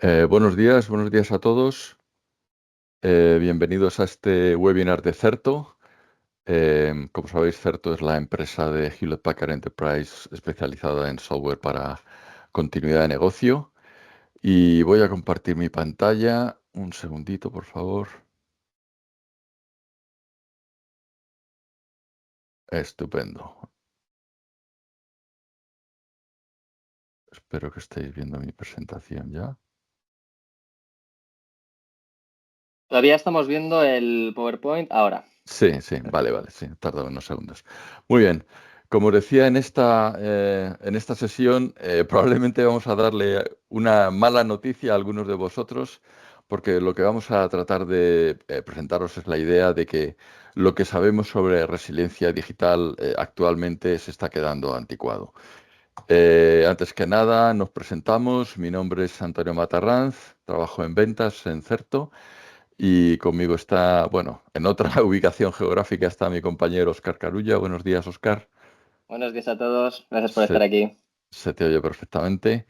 Buenos días a todos. Bienvenidos a este webinar de Certo. Como sabéis, Certo es la empresa de Hewlett Packard Enterprise especializada en software para continuidad de negocio. Y voy a compartir mi pantalla. Un segundito, por favor. Estupendo. Espero que estéis viendo mi presentación ya. Todavía estamos viendo el PowerPoint ahora. Sí, vale, sí, tarda unos segundos. Muy bien, como os decía, en esta sesión probablemente vamos a darle una mala noticia a algunos de vosotros, porque lo que vamos a tratar de presentaros es la idea de que lo que sabemos sobre resiliencia digital actualmente se está quedando anticuado. Antes que nada, nos presentamos. Mi nombre es Antonio Matarranz, trabajo en ventas en Certo. Y conmigo está, bueno, en otra ubicación geográfica está mi compañero Óscar Carulla. Buenos días, Óscar. Buenos días a todos. Gracias por estar Se, aquí. se te oye perfectamente.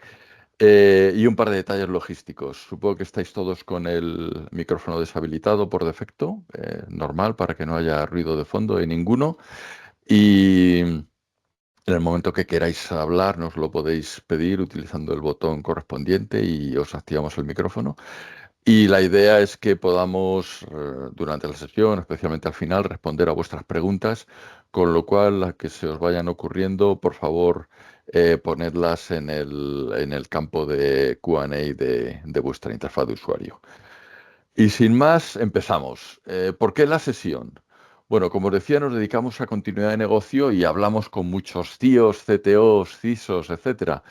Y un par de detalles logísticos. Supongo que estáis todos con el micrófono deshabilitado por defecto, normal, para que no haya ruido de fondo de ninguno. Y en el momento que queráis hablar, nos lo podéis pedir utilizando el botón correspondiente y os activamos el micrófono. Y la idea es que podamos, durante la sesión, especialmente al final, responder a vuestras preguntas, con lo cual, las que se os vayan ocurriendo, por favor, ponedlas en el campo de Q&A de vuestra interfaz de usuario. Y sin más, empezamos. ¿Por qué la sesión? Bueno, como os decía, nos dedicamos a continuidad de negocio y hablamos con muchos CIOs, CTOs, CISOs, etcétera,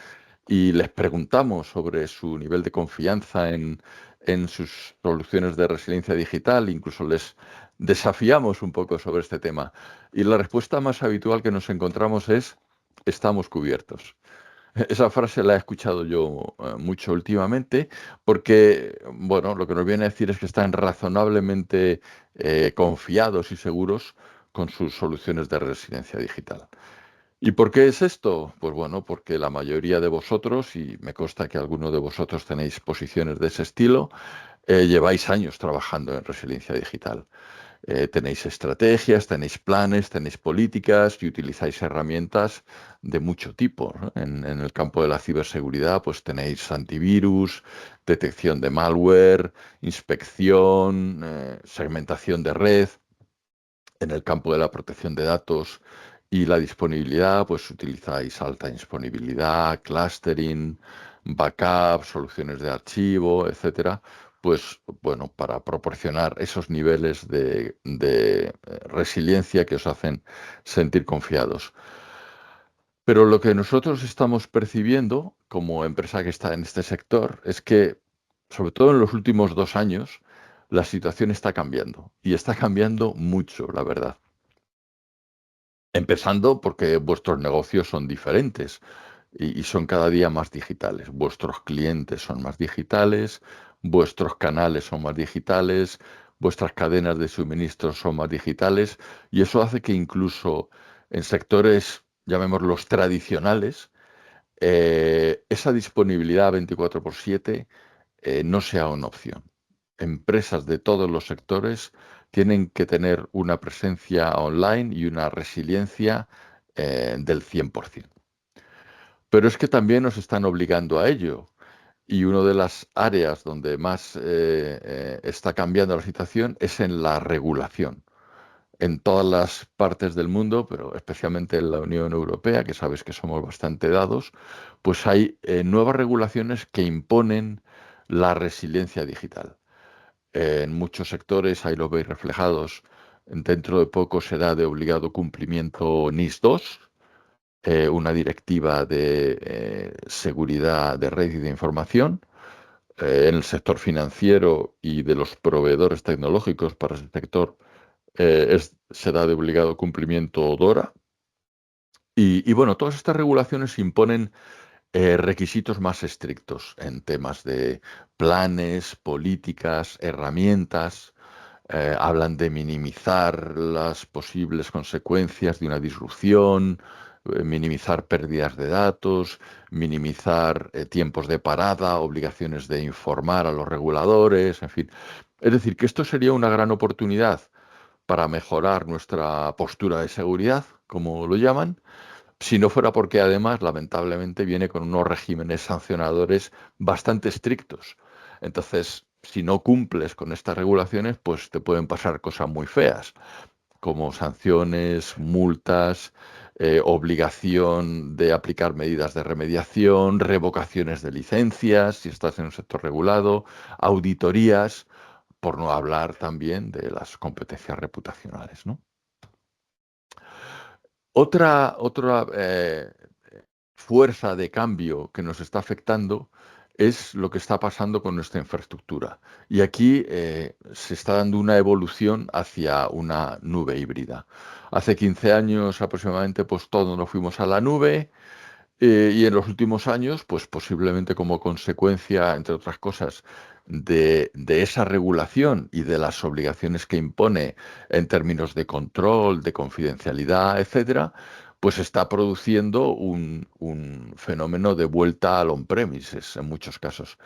y les preguntamos sobre su nivel de confianza en sus soluciones de resiliencia digital, incluso les desafiamos un poco sobre este tema. Y la respuesta más habitual que nos encontramos es, estamos cubiertos. Esa frase la he escuchado yo mucho últimamente porque, bueno, lo que nos viene a decir es que están razonablemente confiados y seguros con sus soluciones de resiliencia digital. ¿Y por qué es esto? Pues bueno, porque la mayoría de vosotros, y me consta que algunos de vosotros tenéis posiciones de ese estilo, lleváis años trabajando en resiliencia digital. Tenéis estrategias, tenéis planes, tenéis políticas y utilizáis herramientas de mucho tipo, ¿no? En el campo de la ciberseguridad, pues tenéis antivirus, detección de malware, inspección, segmentación de red. En el campo de la protección de datos y la disponibilidad, pues utilizáis alta disponibilidad, clustering, backup, soluciones de archivo, etcétera. Pues bueno, para proporcionar esos niveles de resiliencia que os hacen sentir confiados. Pero lo que nosotros estamos percibiendo como empresa que está en este sector es que, sobre todo en los últimos 2 años, la situación está cambiando y está cambiando mucho, la verdad. Empezando porque vuestros negocios son diferentes y son cada día más digitales. Vuestros clientes son más digitales, vuestros canales son más digitales, vuestras cadenas de suministro son más digitales y eso hace que incluso en sectores, llamémoslos tradicionales, esa disponibilidad 24/7 no sea una opción. Empresas de todos los sectores tienen que tener una presencia online y una resiliencia del 100%. Pero es que también nos están obligando a ello. Y una de las áreas donde más está cambiando la situación es en la regulación. En todas las partes del mundo, pero especialmente en la Unión Europea, que sabes que somos bastante dados, pues hay nuevas regulaciones que imponen la resiliencia digital. En muchos sectores, ahí lo veis reflejados, dentro de poco será de obligado cumplimiento NIS 2, una directiva de seguridad de red y de información. En el sector financiero y de los proveedores tecnológicos para ese sector será de obligado cumplimiento DORA. Y bueno, todas estas regulaciones imponen requisitos más estrictos en temas de planes, políticas, herramientas. Hablan de minimizar las posibles consecuencias de una disrupción, minimizar pérdidas de datos, minimizar tiempos de parada, obligaciones de informar a los reguladores, en fin. Es decir, que esto sería una gran oportunidad para mejorar nuestra postura de seguridad, como lo llaman, si no fuera porque además, lamentablemente, viene con unos regímenes sancionadores bastante estrictos. Entonces, si no cumples con estas regulaciones, pues te pueden pasar cosas muy feas, como sanciones, multas, obligación de aplicar medidas de remediación, revocaciones de licencias, si estás en un sector regulado, auditorías, por no hablar también de las competencias reputacionales, ¿no? Otra fuerza de cambio que nos está afectando es lo que está pasando con nuestra infraestructura. Y aquí se está dando una evolución hacia una nube híbrida. Hace 15 años aproximadamente, pues todos nos fuimos a la nube. Y en los últimos años, pues posiblemente como consecuencia, entre otras cosas, de esa regulación y de las obligaciones que impone en términos de control, de confidencialidad, etcétera, pues está produciendo un fenómeno de vuelta al on-premises en muchos casos.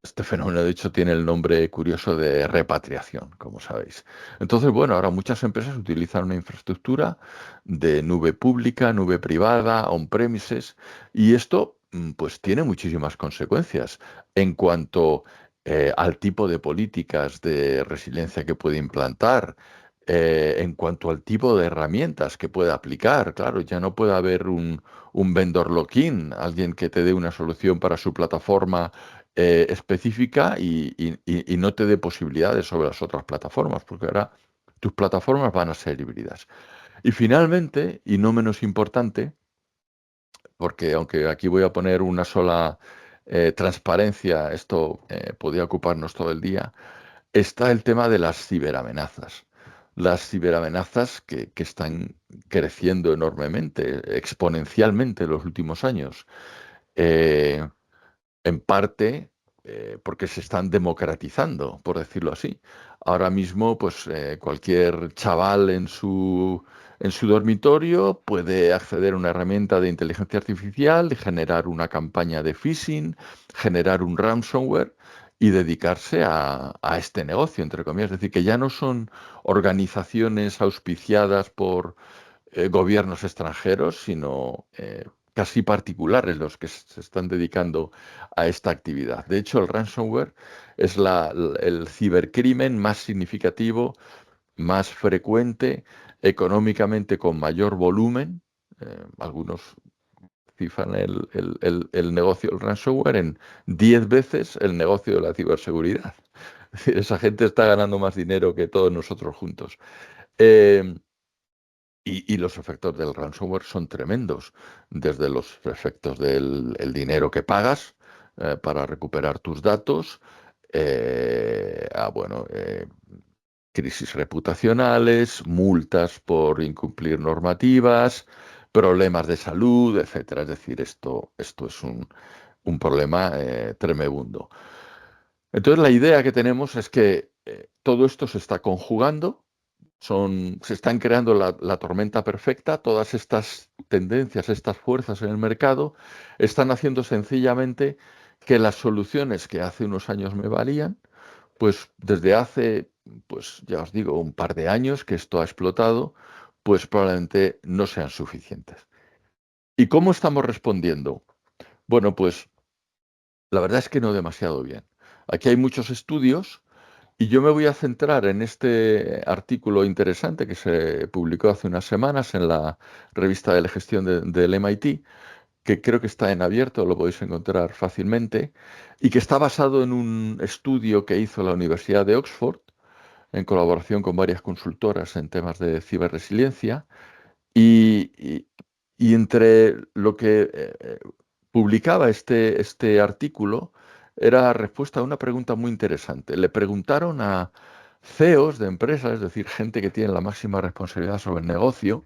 Este fenómeno, de hecho, tiene el nombre curioso de repatriación, como sabéis. Entonces, bueno, ahora muchas empresas utilizan una infraestructura de nube pública, nube privada, on-premises, y esto, pues, tiene muchísimas consecuencias en cuanto al tipo de políticas de resiliencia que puede implantar, en cuanto al tipo de herramientas que puede aplicar. Claro, ya no puede haber un vendor lock-in, alguien que te dé una solución para su plataforma específica y no te dé posibilidades sobre las otras plataformas, porque ahora tus plataformas van a ser híbridas. Y finalmente, y no menos importante, porque aunque aquí voy a poner una sola transparencia, esto podría ocuparnos todo el día, está el tema de las ciberamenazas. Las ciberamenazas que están creciendo enormemente, exponencialmente en los últimos años. Eh, en parte porque se están democratizando, por decirlo así. Ahora mismo, pues cualquier chaval en su dormitorio puede acceder a una herramienta de inteligencia artificial, generar una campaña de phishing, generar un ransomware y dedicarse a este negocio, entre comillas. Es decir, que ya no son organizaciones auspiciadas por gobiernos extranjeros, sino casi particulares los que se están dedicando a esta actividad. De hecho, el ransomware es el cibercrimen más significativo, más frecuente, económicamente con mayor volumen. Algunos cifran el negocio del ransomware en 10 veces el negocio de la ciberseguridad. Es decir, esa gente está ganando más dinero que todos nosotros juntos. Eh, y los efectos del ransomware son tremendos, desde los efectos del el dinero que pagas para recuperar tus datos, bueno, crisis reputacionales, multas por incumplir normativas, problemas de salud, etcétera. Es decir, esto es un problema tremebundo. Entonces, la idea que tenemos es que todo esto se está conjugando, se están creando la tormenta perfecta, todas estas tendencias, estas fuerzas en el mercado, están haciendo sencillamente que las soluciones que hace unos años me valían, pues desde hace, pues ya os digo, un par de años que esto ha explotado, pues probablemente no sean suficientes. ¿Y cómo estamos respondiendo? Bueno, pues la verdad es que no demasiado bien. Aquí hay muchos estudios y yo me voy a centrar en este artículo interesante que se publicó hace unas semanas en la revista de la gestión del MIT, que creo que está en abierto, lo podéis encontrar fácilmente, y que está basado en un estudio que hizo la Universidad de Oxford en colaboración con varias consultoras en temas de ciberresiliencia. Y, y- y entre lo que publicaba este artículo era respuesta a una pregunta muy interesante. Le preguntaron a CEOs de empresas, es decir, gente que tiene la máxima responsabilidad sobre el negocio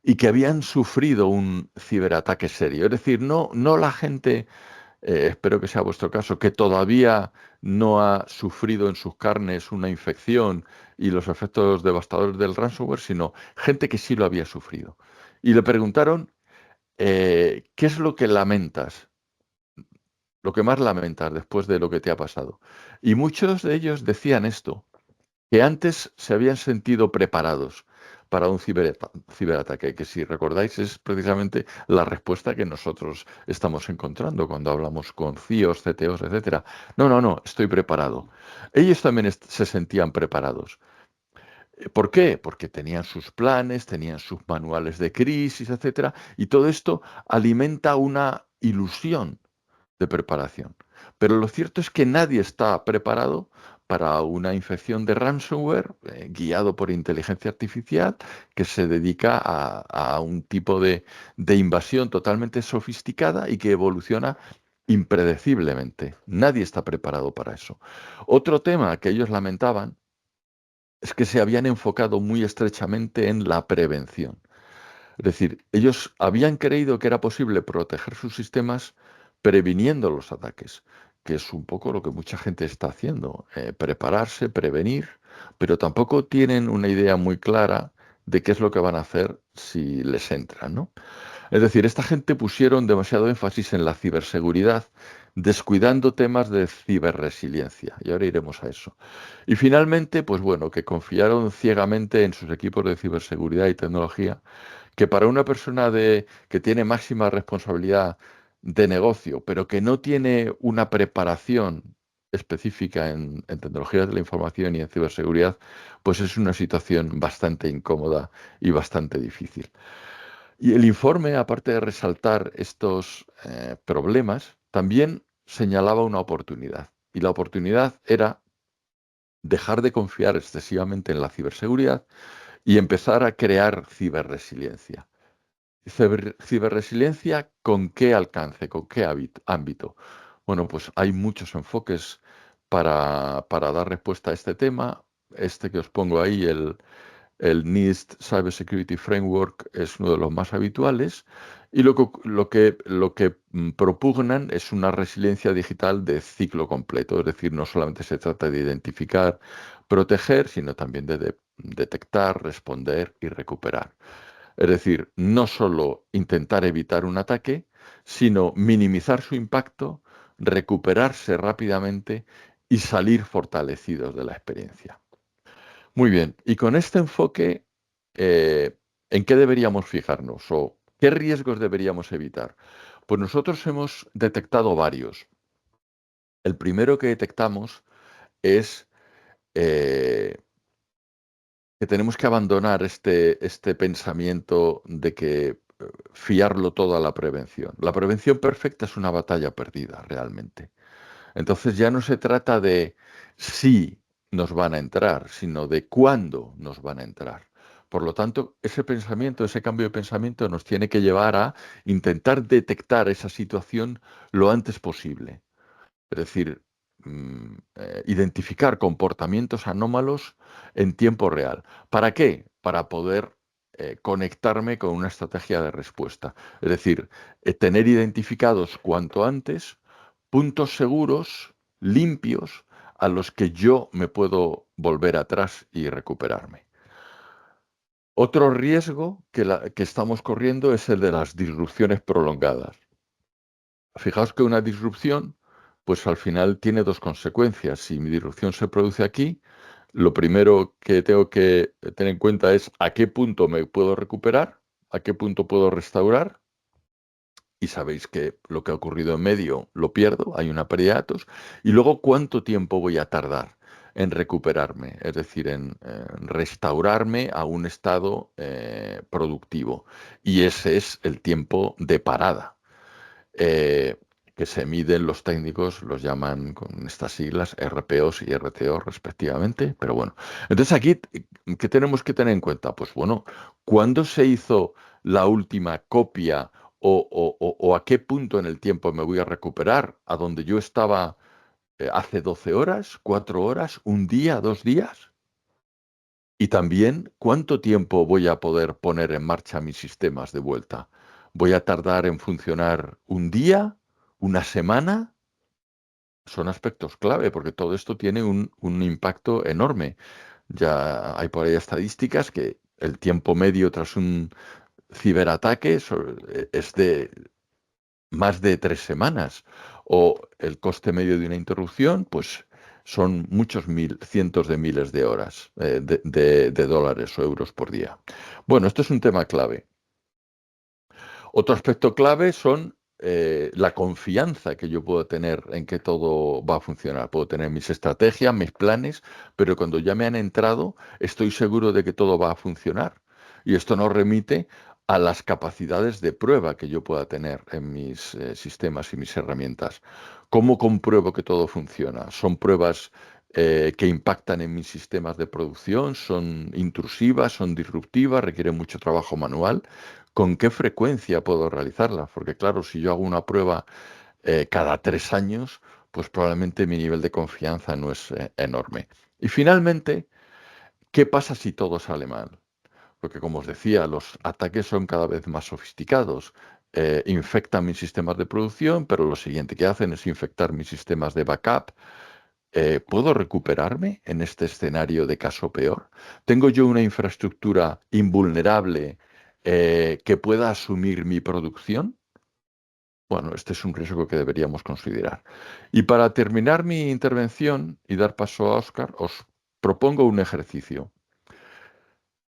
y que habían sufrido un ciberataque serio. Es decir, no la gente, espero que sea vuestro caso, que todavía no ha sufrido en sus carnes una infección y los efectos devastadores del ransomware, sino gente que sí lo había sufrido. y le preguntaron, ¿qué es lo que lamentas? Lo que más lamentas después de lo que te ha pasado. Y muchos de ellos decían esto, que antes se habían sentido preparados para un ciberataque, que si recordáis es precisamente la respuesta que nosotros estamos encontrando cuando hablamos con CIOs, CTOs, etcétera. No, no, no, estoy preparado. Ellos también se sentían preparados. ¿Por qué? Porque tenían sus planes, tenían sus manuales de crisis, etcétera, y todo esto alimenta una ilusión de preparación. Pero lo cierto es que nadie está preparado para una infección de ransomware guiado por inteligencia artificial que se dedica a un tipo de invasión totalmente sofisticada y que evoluciona impredeciblemente. Nadie está preparado para eso. Otro tema que ellos lamentaban es que se habían enfocado muy estrechamente en la prevención. Es decir, ellos habían creído que era posible proteger sus sistemas previniendo los ataques, que es un poco lo que mucha gente está haciendo, prepararse, prevenir, pero tampoco tienen una idea muy clara de qué es lo que van a hacer si les entran, ¿no? Es decir, esta gente pusieron demasiado énfasis en la ciberseguridad, descuidando temas de ciberresiliencia, y ahora iremos a eso. Y finalmente, pues bueno, que confiaron ciegamente en sus equipos de ciberseguridad y tecnología, que para una persona que tiene máxima responsabilidad de negocio, pero que no tiene una preparación específica en tecnologías de la información y en ciberseguridad, pues es una situación bastante incómoda y bastante difícil. Y el informe, aparte de resaltar estos problemas, también señalaba una oportunidad. Y la oportunidad era dejar de confiar excesivamente en la ciberseguridad y empezar a crear ciberresiliencia. Ciberresiliencia, ¿con qué alcance? ¿Con qué ámbito? Bueno, pues hay muchos enfoques para dar respuesta a este tema. Este que os pongo ahí, el NIST Cybersecurity Framework, es uno de los más habituales. Y lo que propugnan es una resiliencia digital de ciclo completo. Es decir, no solamente se trata de identificar, proteger, sino también de detectar, responder y recuperar. Es decir, no solo intentar evitar un ataque, sino minimizar su impacto, recuperarse rápidamente y salir fortalecidos de la experiencia. Muy bien, y con este enfoque, ¿en qué deberíamos fijarnos o qué riesgos deberíamos evitar? Pues nosotros hemos detectado varios. El primero que detectamos es eh, que tenemos que abandonar este pensamiento de que fiarlo todo a la prevención. La prevención perfecta es una batalla perdida, realmente. Entonces ya no se trata de si nos van a entrar, sino de cuándo nos van a entrar. Por lo tanto, ese pensamiento, ese cambio de pensamiento nos tiene que llevar a intentar detectar esa situación lo antes posible. Es decir, identificar comportamientos anómalos en tiempo real. ¿Para qué? Para poder conectarme con una estrategia de respuesta. Es decir, tener identificados cuanto antes puntos seguros, limpios, a los que yo me puedo volver atrás y recuperarme. Otro riesgo que estamos corriendo es el de las disrupciones prolongadas. Fijaos que una disrupción, pues al final tiene dos consecuencias. Si mi disrupción se produce aquí, lo primero que tengo que tener en cuenta es a qué punto me puedo recuperar, a qué punto puedo restaurar. Y sabéis que lo que ha ocurrido en medio lo pierdo, hay una pérdida de datos. Y luego, ¿cuánto tiempo voy a tardar en recuperarme? Es decir, en restaurarme a un estado productivo. Y ese es el tiempo de parada eh, que se miden los técnicos, los llaman con estas siglas RPOs y RTOs respectivamente, pero bueno. Entonces aquí, ¿qué tenemos que tener en cuenta? Pues bueno, ¿cuándo se hizo la última copia o a qué punto en el tiempo me voy a recuperar? ¿A donde yo estaba hace 12 horas, 4 horas, un día, 2 días? Y también, ¿cuánto tiempo voy a poder poner en marcha mis sistemas de vuelta? ¿Voy a tardar en funcionar un día, una semana? Son aspectos clave porque todo esto tiene un impacto enorme. Ya hay por ahí estadísticas que el tiempo medio ciberataque es de más de 3 semanas, o el coste medio de una interrupción, pues son cientos de miles de horas, de dólares o euros por día. Bueno, esto es un tema clave. Otro aspecto clave son la confianza que yo puedo tener en que todo va a funcionar. Puedo tener mis estrategias, mis planes, pero cuando ya me han entrado, estoy seguro de que todo va a funcionar. Y esto nos remite a las capacidades de prueba que yo pueda tener en mis sistemas y mis herramientas. ¿Cómo compruebo que todo funciona? ¿Son pruebas que impactan en mis sistemas de producción? ¿Son intrusivas? ¿Son disruptivas? ¿Requieren mucho trabajo manual? ¿Con qué frecuencia puedo realizarla? Porque claro, si yo hago una prueba cada 3 años, pues probablemente mi nivel de confianza no es enorme. Y finalmente, ¿qué pasa si todo sale mal? Porque como os decía, los ataques son cada vez más sofisticados. Infectan mis sistemas de producción, pero lo siguiente que hacen es infectar mis sistemas de backup. ¿Puedo recuperarme en este escenario de caso peor? ¿Tengo yo una infraestructura invulnerable que pueda asumir mi producción? Bueno, este es un riesgo que deberíamos considerar. Y para terminar mi intervención y dar paso a Óscar, os propongo un ejercicio.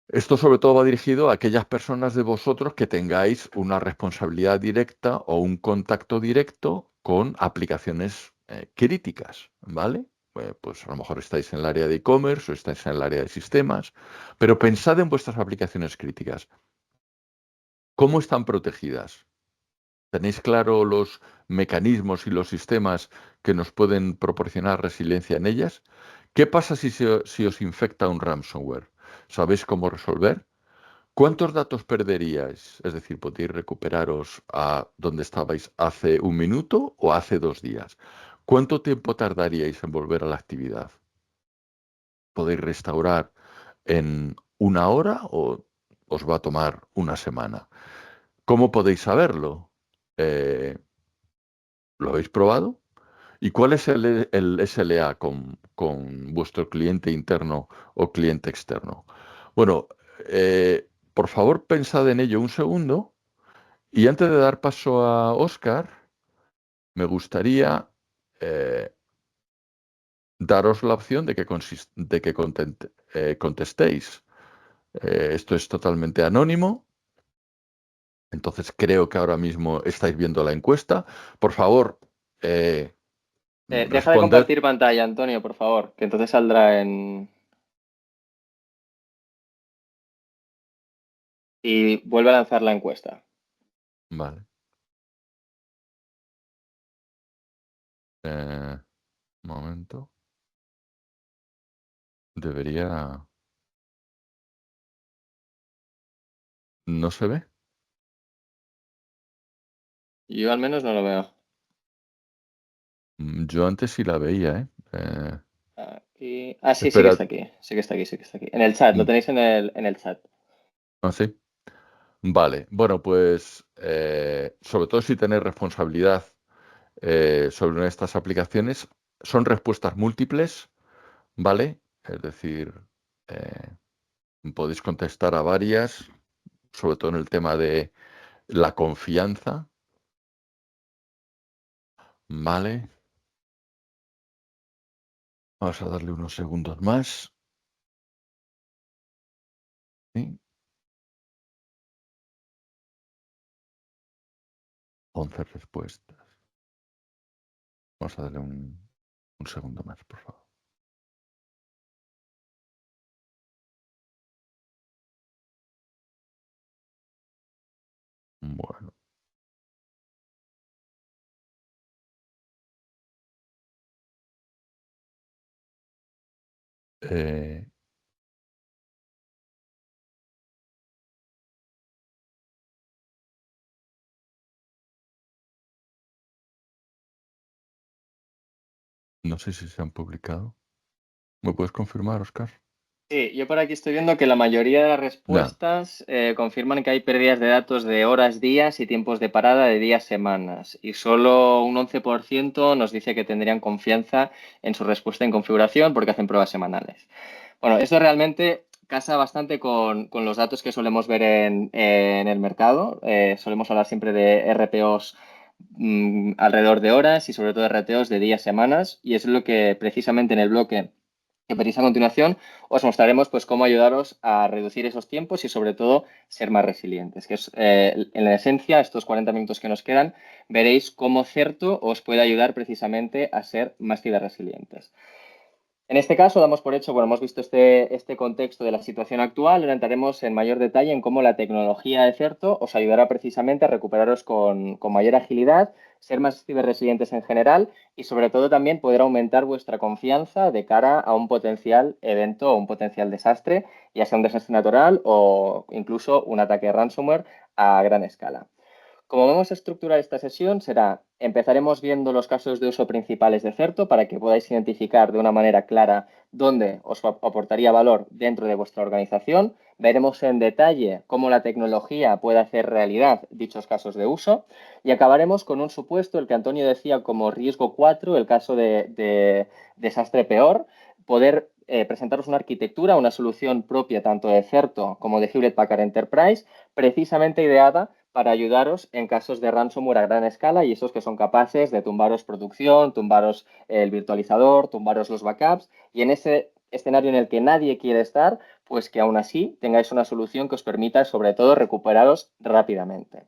Esto sobre todo va dirigido a aquellas personas de vosotros que tengáis una responsabilidad directa o un contacto directo con aplicaciones críticas, ¿vale? Pues a lo mejor estáis en el área de e-commerce o estáis en el área de sistemas, pero pensad en vuestras aplicaciones críticas. ¿Cómo están protegidas? ¿Tenéis claro los mecanismos y los sistemas que nos pueden proporcionar resiliencia en ellas? ¿Qué pasa si os infecta un ransomware? ¿Sabéis cómo resolver? ¿Cuántos datos perderíais? Es decir, ¿podéis recuperaros a donde estabais hace un minuto o hace 2 días? ¿Cuánto tiempo tardaríais en volver a la actividad? ¿Podéis restaurar en una hora o os va a tomar una semana? ¿Cómo podéis saberlo? Eh, ¿Lo habéis probado? ¿Y cuál es el SLA con vuestro cliente interno o cliente externo? Bueno, por favor, pensad en ello un segundo. Y antes de dar paso a Óscar, me gustaría eh, daros la opción de que contestéis. Esto es totalmente anónimo, entonces creo que ahora mismo estáis viendo la encuesta. Por favor, eh, Deja de responded. compartir pantalla, Antonio, por favor, que entonces saldrá en... Y vuelve a lanzar la encuesta. Vale. Momento. Debería... ¿No se ve? Yo al menos no lo veo. Yo antes sí la veía, ¿eh? Aquí... Ah, sí, sí que Espera. está aquí. Sí que está aquí, sí que está aquí. En el chat, lo tenéis en el chat. ¿Ah, sí? Vale. Bueno, pues sobre todo si tenéis responsabilidad sobre una de estas aplicaciones, son respuestas múltiples, ¿vale? Es decir, eh, podéis contestar a varias, sobre todo en el tema de la confianza, ¿vale? Vamos a darle unos segundos más. ¿Sí? 11 respuestas. Vamos a darle un segundo más, por favor. Bueno. eh, no sé si se han publicado. ¿Me puedes confirmar, Oscar? Sí, yo por aquí estoy viendo que la mayoría de las Ya. respuestas confirman que hay pérdidas de datos de horas, días y tiempos de parada de días, semanas. Y solo un 11% nos dice que tendrían confianza en su respuesta en configuración porque hacen pruebas semanales. Bueno, esto realmente casa bastante con los datos que solemos ver en el mercado. Solemos hablar siempre de RPOs alrededor de horas y sobre todo RTOs de días, semanas, y eso es lo que precisamente en el bloque que veréis a continuación os mostraremos pues cómo ayudaros a reducir esos tiempos y sobre todo ser más resilientes, que es en la esencia estos 40 minutos que nos quedan veréis cómo Certo os puede ayudar precisamente a ser más ciberresilientes. En este caso, damos por hecho, bueno, hemos visto este contexto de la situación actual, ahora entraremos en mayor detalle en cómo la tecnología de Certo os ayudará precisamente a recuperaros con mayor agilidad, ser más ciberresilientes en general y sobre todo también poder aumentar vuestra confianza de cara a un potencial evento o un potencial desastre, ya sea un desastre natural o incluso un ataque de ransomware a gran escala. Como vamos a estructurar esta sesión será, empezaremos viendo los casos de uso principales de Certo para que podáis identificar de una manera clara dónde os aportaría valor dentro de vuestra organización. Veremos en detalle cómo la tecnología puede hacer realidad dichos casos de uso y acabaremos con un supuesto, el que Antonio decía como riesgo 4, el caso de desastre peor, poder presentaros una arquitectura, una solución propia tanto de Certo como de Hewlett Packard Enterprise, precisamente ideada para ayudaros en casos de ransomware a gran escala y esos que son capaces de tumbaros producción, tumbaros el virtualizador, tumbaros los backups y en ese escenario en el que nadie quiere estar, pues que aún así tengáis una solución que os permita sobre todo recuperaros rápidamente.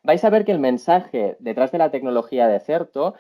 Vais a ver que el mensaje detrás de la tecnología de Certo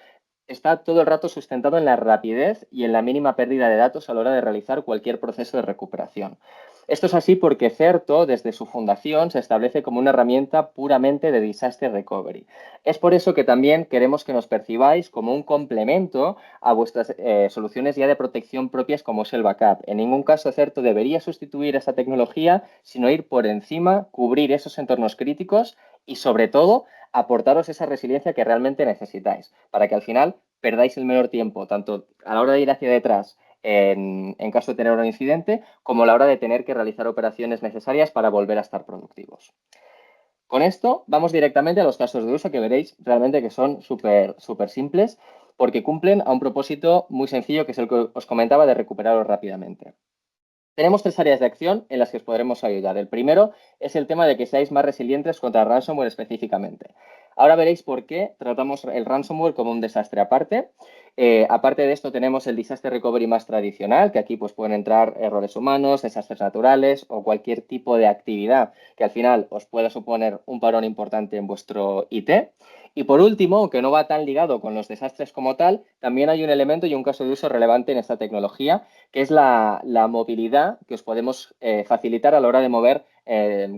está todo el rato sustentado en la rapidez y en la mínima pérdida de datos a la hora de realizar cualquier proceso de recuperación. Esto es así porque Certo, desde su fundación, se establece como una herramienta puramente de disaster recovery. Es por eso que también queremos que nos percibáis como un complemento a vuestras soluciones ya de protección propias como es el backup. En ningún caso Certo debería sustituir esa tecnología, sino ir por encima, cubrir esos entornos críticos y sobre todo aportaros esa resiliencia que realmente necesitáis, para que al final perdáis el menor tiempo, tanto a la hora de ir hacia detrás en caso de tener un incidente, como a la hora de tener que realizar operaciones necesarias para volver a estar productivos. Con esto vamos directamente a los casos de uso que veréis realmente que son súper simples porque cumplen a un propósito muy sencillo que es el que os comentaba de recuperaros rápidamente. Tenemos 3 áreas de acción en las que os podremos ayudar. El primero es el tema de que seáis más resilientes contra ransomware específicamente. Ahora veréis por qué tratamos el ransomware como un desastre aparte. Aparte de esto tenemos el disaster recovery más tradicional, que aquí pues pueden entrar errores humanos, desastres naturales o cualquier tipo de actividad que al final os pueda suponer un parón importante en vuestro IT. Y por último, aunque no va tan ligado con los desastres como tal, también hay un elemento y un caso de uso relevante en esta tecnología, que es la movilidad que os podemos facilitar a la hora de mover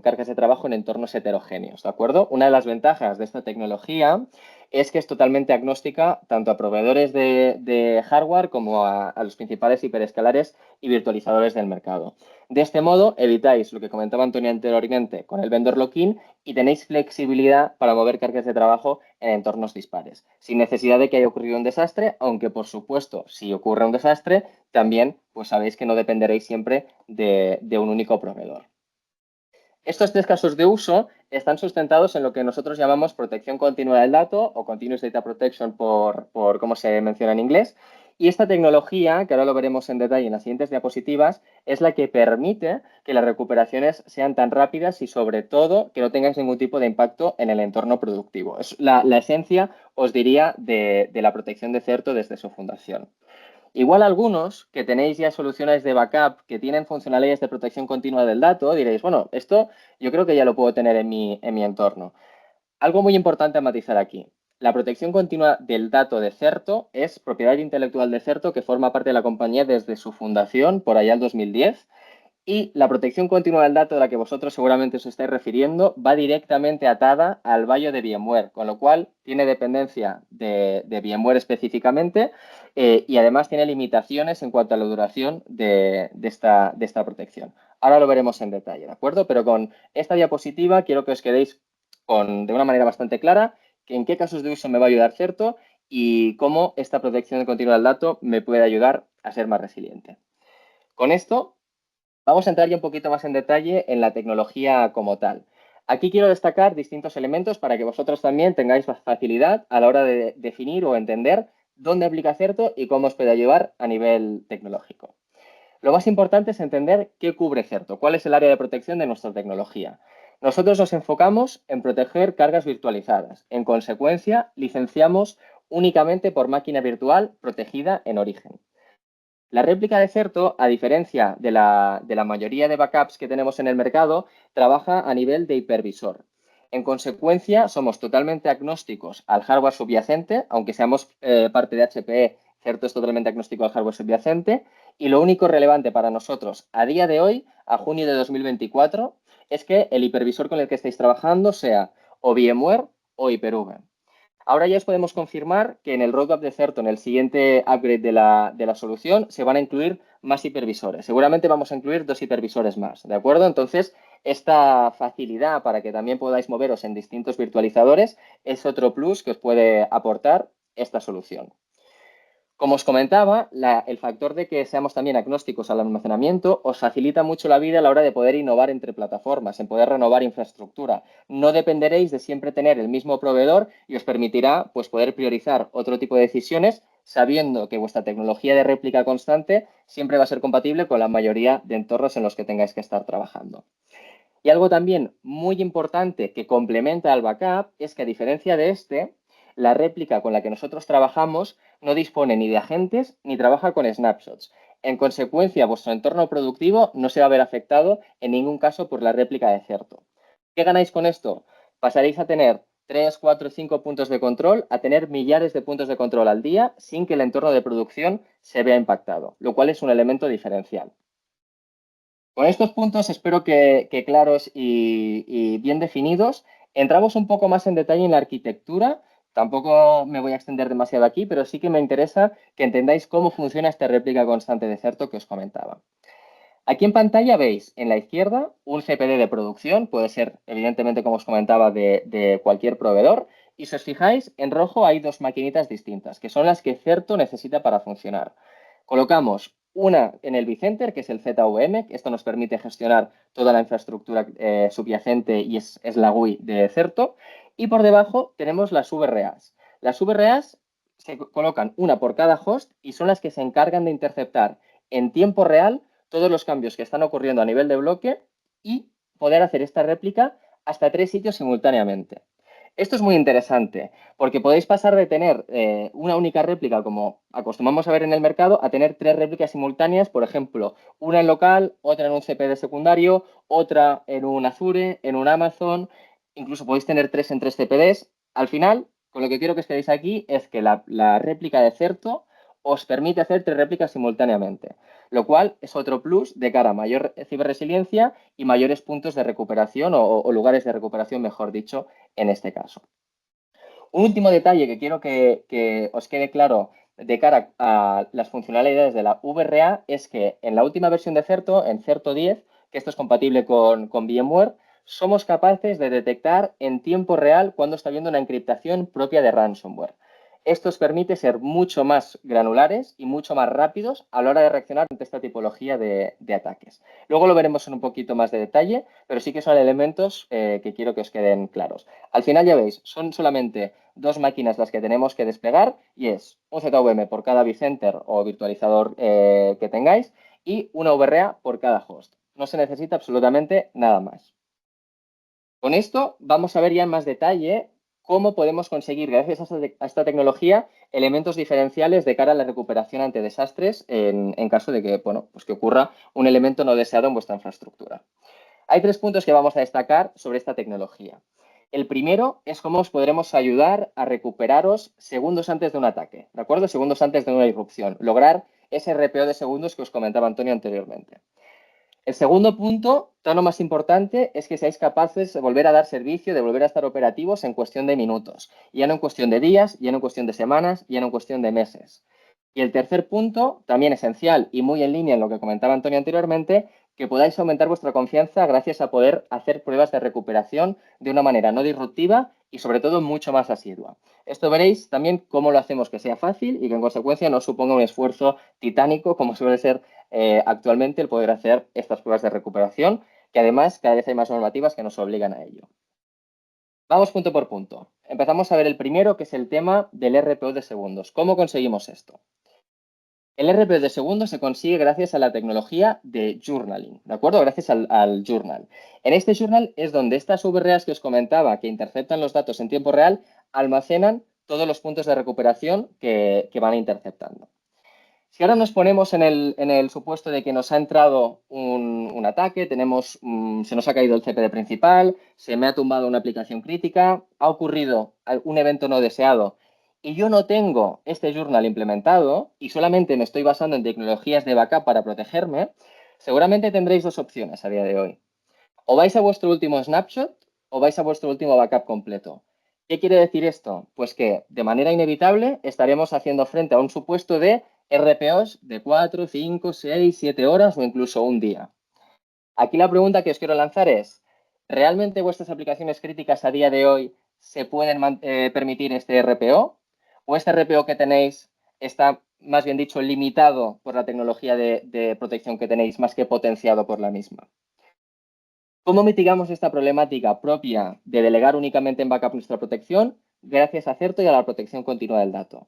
cargas de trabajo en entornos heterogéneos, ¿de acuerdo? Una de las ventajas de esta tecnología es que es totalmente agnóstica tanto a proveedores de hardware como a los principales hiperescalares y virtualizadores del mercado. De este modo, evitáis lo que comentaba Antonio anteriormente con el vendor lock-in y tenéis flexibilidad para mover cargas de trabajo en entornos dispares, sin necesidad de que haya ocurrido un desastre, aunque por supuesto, si ocurre un desastre, también pues sabéis que no dependeréis siempre de un único proveedor. Estos 3 casos de uso están sustentados en lo que nosotros llamamos protección continua del dato o Continuous Data Protection por cómo se menciona en inglés. Y esta tecnología, que ahora lo veremos en detalle en las siguientes diapositivas, es la que permite que las recuperaciones sean tan rápidas y sobre todo que no tengáis ningún tipo de impacto en el entorno productivo. Es la esencia, os diría, de la protección de Certo desde su fundación. Igual algunos que tenéis ya soluciones de backup que tienen funcionalidades de protección continua del dato, diréis, bueno, esto yo creo que ya lo puedo tener en mi entorno. Algo muy importante a matizar aquí. La protección continua del dato de Certo es propiedad intelectual de Certo que forma parte de la compañía desde su fundación por allá en 2010 y la protección continua del dato a la que vosotros seguramente os estáis refiriendo va directamente atada al Valle de VMware, con lo cual tiene dependencia de VMware específicamente y además tiene limitaciones en cuanto a la duración de esta protección. Ahora lo veremos en detalle, ¿de acuerdo? Pero con esta diapositiva quiero que os quedéis de una manera bastante clara en qué casos de uso me va a ayudar Certo y cómo esta protección continua del dato me puede ayudar a ser más resiliente. Con esto vamos a entrar ya un poquito más en detalle en la tecnología como tal. Aquí quiero destacar distintos elementos para que vosotros también tengáis facilidad a la hora de definir o entender dónde aplica Certo y cómo os puede ayudar a nivel tecnológico. Lo más importante es entender qué cubre Certo, cuál es el área de protección de nuestra tecnología. Nosotros nos enfocamos en proteger cargas virtualizadas. En consecuencia, licenciamos únicamente por máquina virtual protegida en origen. La réplica de Certo, a diferencia de la mayoría de backups que tenemos en el mercado, trabaja a nivel de hipervisor. En consecuencia, somos totalmente agnósticos al hardware subyacente, aunque seamos parte de HPE, Certo es totalmente agnóstico al hardware subyacente, y lo único relevante para nosotros a día de hoy, a junio de 2024, es que el hipervisor con el que estáis trabajando sea o VMware o Hyper-V. Ahora ya os podemos confirmar que en el roadmap de Certo, en el siguiente upgrade de la solución, se van a incluir más hipervisores. Seguramente vamos a incluir 2 hipervisores más, ¿de acuerdo? Entonces, esta facilidad para que también podáis moveros en distintos virtualizadores es otro plus que os puede aportar esta solución. Como os comentaba, el factor de que seamos también agnósticos al almacenamiento os facilita mucho la vida a la hora de poder innovar entre plataformas, en poder renovar infraestructura. No dependeréis de siempre tener el mismo proveedor y os permitirá pues, poder priorizar otro tipo de decisiones sabiendo que vuestra tecnología de réplica constante siempre va a ser compatible con la mayoría de entornos en los que tengáis que estar trabajando. Y algo también muy importante que complementa al backup es que a diferencia de este, la réplica con la que nosotros trabajamos no dispone ni de agentes ni trabaja con snapshots. En consecuencia, vuestro entorno productivo no se va a ver afectado en ningún caso por la réplica de Certo. ¿Qué ganáis con esto? Pasaréis a tener 3, 4, 5 puntos de control a tener millares de puntos de control al día sin que el entorno de producción se vea impactado, lo cual es un elemento diferencial. Con estos puntos espero que claros y bien definidos. Entramos un poco más en detalle en la arquitectura. Tampoco me voy a extender demasiado aquí, pero sí que me interesa que entendáis cómo funciona esta réplica constante de Certo que os comentaba. Aquí en pantalla veis en la izquierda un CPD de producción, puede ser evidentemente como os comentaba de cualquier proveedor, y si os fijáis en rojo hay 2 maquinitas distintas, que son las que Certo necesita para funcionar. Colocamos una en el vCenter, que es el ZVM, esto nos permite gestionar toda la infraestructura subyacente y es la GUI de Certo, y por debajo tenemos las VRAs. Las VRAs se colocan una por cada host y son las que se encargan de interceptar en tiempo real todos los cambios que están ocurriendo a nivel de bloque y poder hacer esta réplica hasta 3 sitios simultáneamente. Esto es muy interesante porque podéis pasar de tener una única réplica, como acostumbramos a ver en el mercado, a tener 3 réplicas simultáneas, por ejemplo, una en local, otra en un CPD secundario, otra en un Azure, en un Amazon, incluso podéis tener 3 en 3 CPDs. Al final, con lo que quiero que os quedéis aquí es que la réplica de Certo os permite hacer 3 réplicas simultáneamente, lo cual es otro plus de cara a mayor ciberresiliencia y mayores puntos de recuperación o lugares de recuperación, mejor dicho, en este caso. Un último detalle que quiero que os quede claro de cara a las funcionalidades de la VRA es que en la última versión de Certo, en Certo 10, que esto es compatible con VMware, somos capaces de detectar en tiempo real cuando está habiendo una encriptación propia de ransomware. Esto os permite ser mucho más granulares y mucho más rápidos a la hora de reaccionar ante esta tipología de ataques. Luego lo veremos en un poquito más de detalle, pero sí que son elementos que quiero que os queden claros. Al final ya veis, son solamente 2 máquinas las que tenemos que desplegar y es un ZVM por cada vCenter o virtualizador que tengáis y una VRA por cada host. No se necesita absolutamente nada más. Con esto vamos a ver ya en más detalle cómo podemos conseguir, gracias a esta tecnología, elementos diferenciales de cara a la recuperación ante desastres en caso de que, bueno, pues que ocurra un elemento no deseado en vuestra infraestructura. Hay 3 puntos que vamos a destacar sobre esta tecnología. El primero es cómo os podremos ayudar a recuperaros segundos antes de un ataque, ¿de acuerdo? Segundos antes de una irrupción. Lograr ese RPO de segundos que os comentaba Antonio anteriormente. El segundo punto, tan lo más importante, es que seáis capaces de volver a dar servicio, de volver a estar operativos en cuestión de minutos. Ya no en cuestión de días, ya no en cuestión de semanas, ya no en cuestión de meses. Y el tercer punto, también esencial y muy en línea en lo que comentaba Antonio anteriormente, que podáis aumentar vuestra confianza gracias a poder hacer pruebas de recuperación de una manera no disruptiva y sobre todo mucho más asidua. Esto veréis también cómo lo hacemos que sea fácil y que en consecuencia no suponga un esfuerzo titánico como suele ser actualmente el poder hacer estas pruebas de recuperación, que además cada vez hay más normativas que nos obligan a ello. Vamos punto por punto. Empezamos a ver el primero, que es el tema del RPO de segundos. ¿Cómo conseguimos esto? El RPO de segundos se consigue gracias a la tecnología de journaling, ¿de acuerdo? Gracias al journal. En este journal es donde estas VRAs que os comentaba, que interceptan los datos en tiempo real, almacenan todos los puntos de recuperación que van interceptando. Si ahora nos ponemos en el supuesto de que nos ha entrado un ataque, se nos ha caído el CPD principal, se me ha tumbado una aplicación crítica, ha ocurrido un evento no deseado y yo no tengo este journal implementado y solamente me estoy basando en tecnologías de backup para protegerme, seguramente tendréis dos opciones a día de hoy. O vais a vuestro último snapshot o vais a vuestro último backup completo. ¿Qué quiere decir esto? Pues que de manera inevitable estaremos haciendo frente a un supuesto de RPOs de 4, 5, 6, 7 horas o incluso un día. Aquí la pregunta que os quiero lanzar es, ¿realmente vuestras aplicaciones críticas a día de hoy se pueden permitir este RPO? ¿O este RPO que tenéis está, más bien dicho, limitado por la tecnología de protección que tenéis más que potenciado por la misma? ¿Cómo mitigamos esta problemática propia de delegar únicamente en backup nuestra protección? Gracias a Certo y a la protección continua del dato.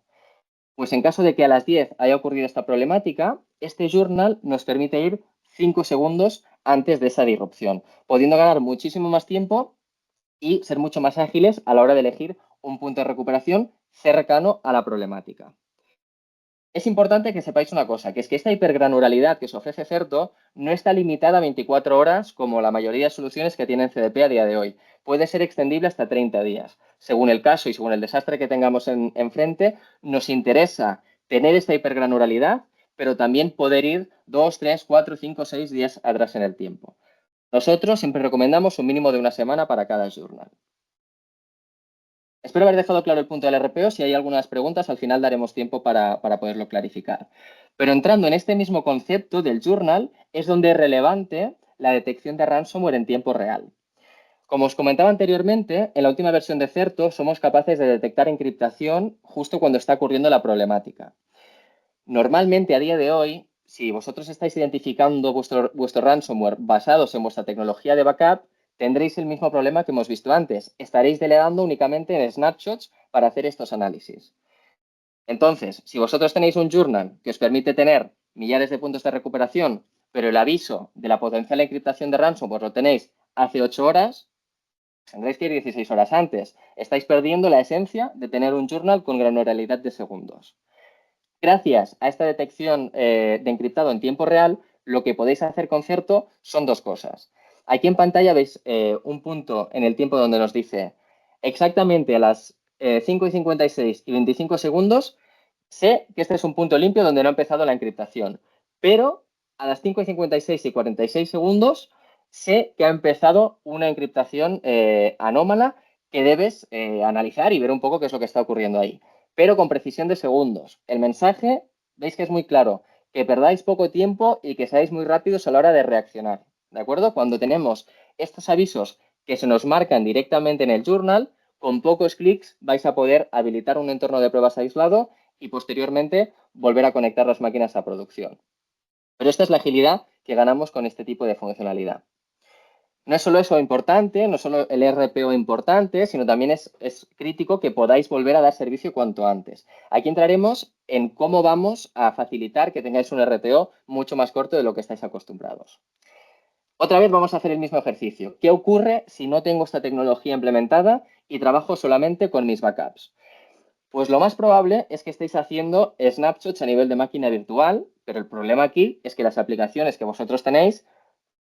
Pues en caso de que a las 10 haya ocurrido esta problemática, este journal nos permite ir 5 segundos antes de esa disrupción, pudiendo ganar muchísimo más tiempo y ser mucho más ágiles a la hora de elegir un punto de recuperación cercano a la problemática. Es importante que sepáis una cosa, que es que esta hipergranularidad que os ofrece Certo no está limitada a 24 horas como la mayoría de soluciones que tienen CDP a día de hoy. Puede ser extendible hasta 30 días. Según el caso y según el desastre que tengamos enfrente, nos interesa tener esta hipergranularidad, pero también poder ir 2, 3, 4, 5, 6 días atrás en el tiempo. Nosotros siempre recomendamos un mínimo de una semana para cada journal. Espero haber dejado claro el punto del RPO. Si hay algunas preguntas, al final daremos tiempo para poderlo clarificar. Pero entrando en este mismo concepto del journal, es donde es relevante la detección de ransomware en tiempo real. Como os comentaba anteriormente, en la última versión de Certo somos capaces de detectar encriptación justo cuando está ocurriendo la problemática. Normalmente, a día de hoy, si vosotros estáis identificando vuestro ransomware basados en vuestra tecnología de backup, tendréis el mismo problema que hemos visto antes. Estaréis delegando únicamente en snapshots para hacer estos análisis. Entonces, si vosotros tenéis un journal que os permite tener millares de puntos de recuperación, pero el aviso de la potencial encriptación de ransomware lo tenéis hace 8 horas, tendréis que ir 16 horas antes. Estáis perdiendo la esencia de tener un journal con granularidad de segundos. Gracias a esta detección de encriptado en tiempo real, lo que podéis hacer con Certo son dos cosas. Aquí en pantalla veis un punto en el tiempo donde nos dice exactamente a las 5:56 y 25 segundos, sé que este es un punto limpio donde no ha empezado la encriptación, pero a las 5:56 y 46 segundos sé que ha empezado una encriptación anómala que debes analizar y ver un poco qué es lo que está ocurriendo ahí, pero con precisión de segundos. El mensaje, veis que es muy claro, que perdáis poco tiempo y que seáis muy rápidos a la hora de reaccionar, ¿de acuerdo? Cuando tenemos estos avisos que se nos marcan directamente en el journal, con pocos clics vais a poder habilitar un entorno de pruebas aislado y posteriormente volver a conectar las máquinas a producción. Pero esta es la agilidad que ganamos con este tipo de funcionalidad. No es solo eso importante, no solo el RPO importante, sino también es crítico que podáis volver a dar servicio cuanto antes. Aquí entraremos en cómo vamos a facilitar que tengáis un RPO mucho más corto de lo que estáis acostumbrados. Otra vez vamos a hacer el mismo ejercicio. ¿Qué ocurre si no tengo esta tecnología implementada y trabajo solamente con mis backups? Pues lo más probable es que estéis haciendo snapshots a nivel de máquina virtual, pero el problema aquí es que las aplicaciones que vosotros tenéis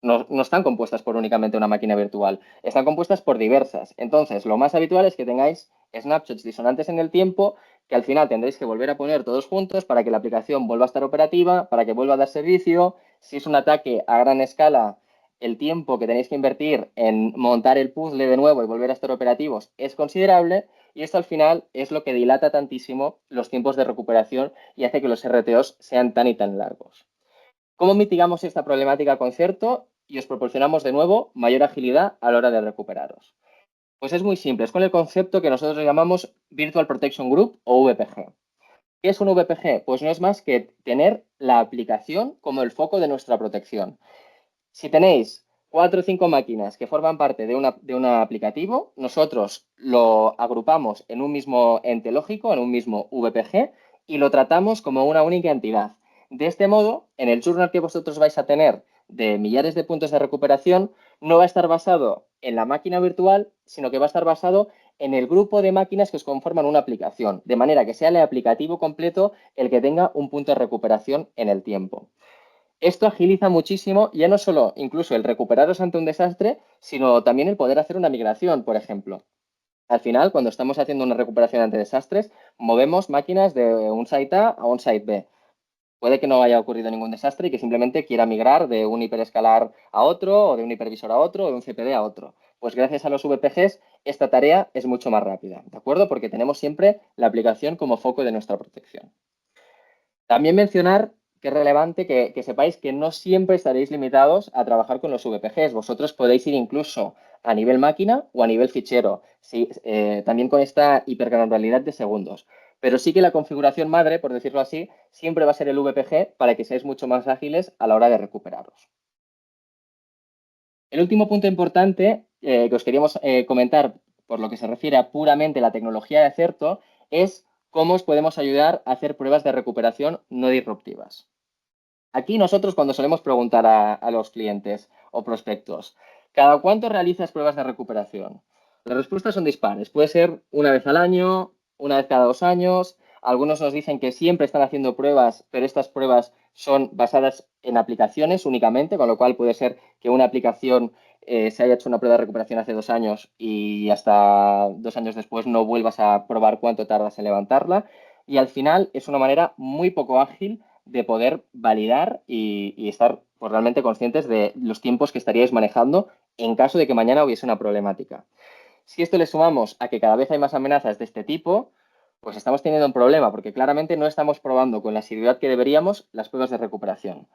no están compuestas por únicamente una máquina virtual, están compuestas por diversas. Entonces, lo más habitual es que tengáis snapshots disonantes en el tiempo, que al final tendréis que volver a poner todos juntos para que la aplicación vuelva a estar operativa, para que vuelva a dar servicio. Si es un ataque a gran escala, el tiempo que tenéis que invertir en montar el puzzle de nuevo y volver a estar operativos es considerable, y esto al final es lo que dilata tantísimo los tiempos de recuperación y hace que los RTOs sean tan y tan largos. ¿Cómo mitigamos esta problemática con Certo y os proporcionamos de nuevo mayor agilidad a la hora de recuperaros? Pues es muy simple, es con el concepto que nosotros llamamos Virtual Protection Group o VPG. ¿Qué es un VPG? Pues no es más que tener la aplicación como el foco de nuestra protección. Si tenéis 4 o 5 máquinas que forman parte de un aplicativo, nosotros lo agrupamos en un mismo ente lógico, en un mismo VPG, y lo tratamos como una única entidad. De este modo, en el journal que vosotros vais a tener de millares de puntos de recuperación, no va a estar basado en la máquina virtual, sino que va a estar basado en el grupo de máquinas que os conforman una aplicación, de manera que sea el aplicativo completo el que tenga un punto de recuperación en el tiempo. Esto agiliza muchísimo, ya no solo incluso el recuperaros ante un desastre, sino también el poder hacer una migración, por ejemplo. Al final, cuando estamos haciendo una recuperación ante desastres, movemos máquinas de un site A un site B. Puede que no haya ocurrido ningún desastre y que simplemente quiera migrar de un hiperescalar a otro, o de un hipervisor a otro, o de un CPD a otro. Pues gracias a los VPGs, esta tarea es mucho más rápida, ¿de acuerdo? Porque tenemos siempre la aplicación como foco de nuestra protección. También mencionar que es relevante que sepáis que no siempre estaréis limitados a trabajar con los VPGs. Vosotros podéis ir incluso a nivel máquina o a nivel fichero, sí, también con esta hipergranulalidad de segundos. Pero sí que la configuración madre, por decirlo así, siempre va a ser el VPG para que seáis mucho más ágiles a la hora de recuperaros. El último punto importante que os queríamos comentar por lo que se refiere a puramente la tecnología de Certo es cómo os podemos ayudar a hacer pruebas de recuperación no disruptivas. Aquí nosotros cuando solemos preguntar a los clientes o prospectos, ¿cada cuánto realizas pruebas de recuperación? Las respuestas son dispares. Puede ser una vez al año, una vez cada 2 años. Algunos nos dicen que siempre están haciendo pruebas, pero estas pruebas son basadas en aplicaciones únicamente, con lo cual puede ser que una aplicación se haya hecho una prueba de recuperación hace 2 años y hasta 2 años después no vuelvas a probar cuánto tardas en levantarla. Y al final es una manera muy poco ágil de poder validar y estar pues, realmente conscientes de los tiempos que estaríais manejando en caso de que mañana hubiese una problemática. Si esto le sumamos a que cada vez hay más amenazas de este tipo, pues estamos teniendo un problema porque claramente no estamos probando con la asiduidad que deberíamos las pruebas de recuperación.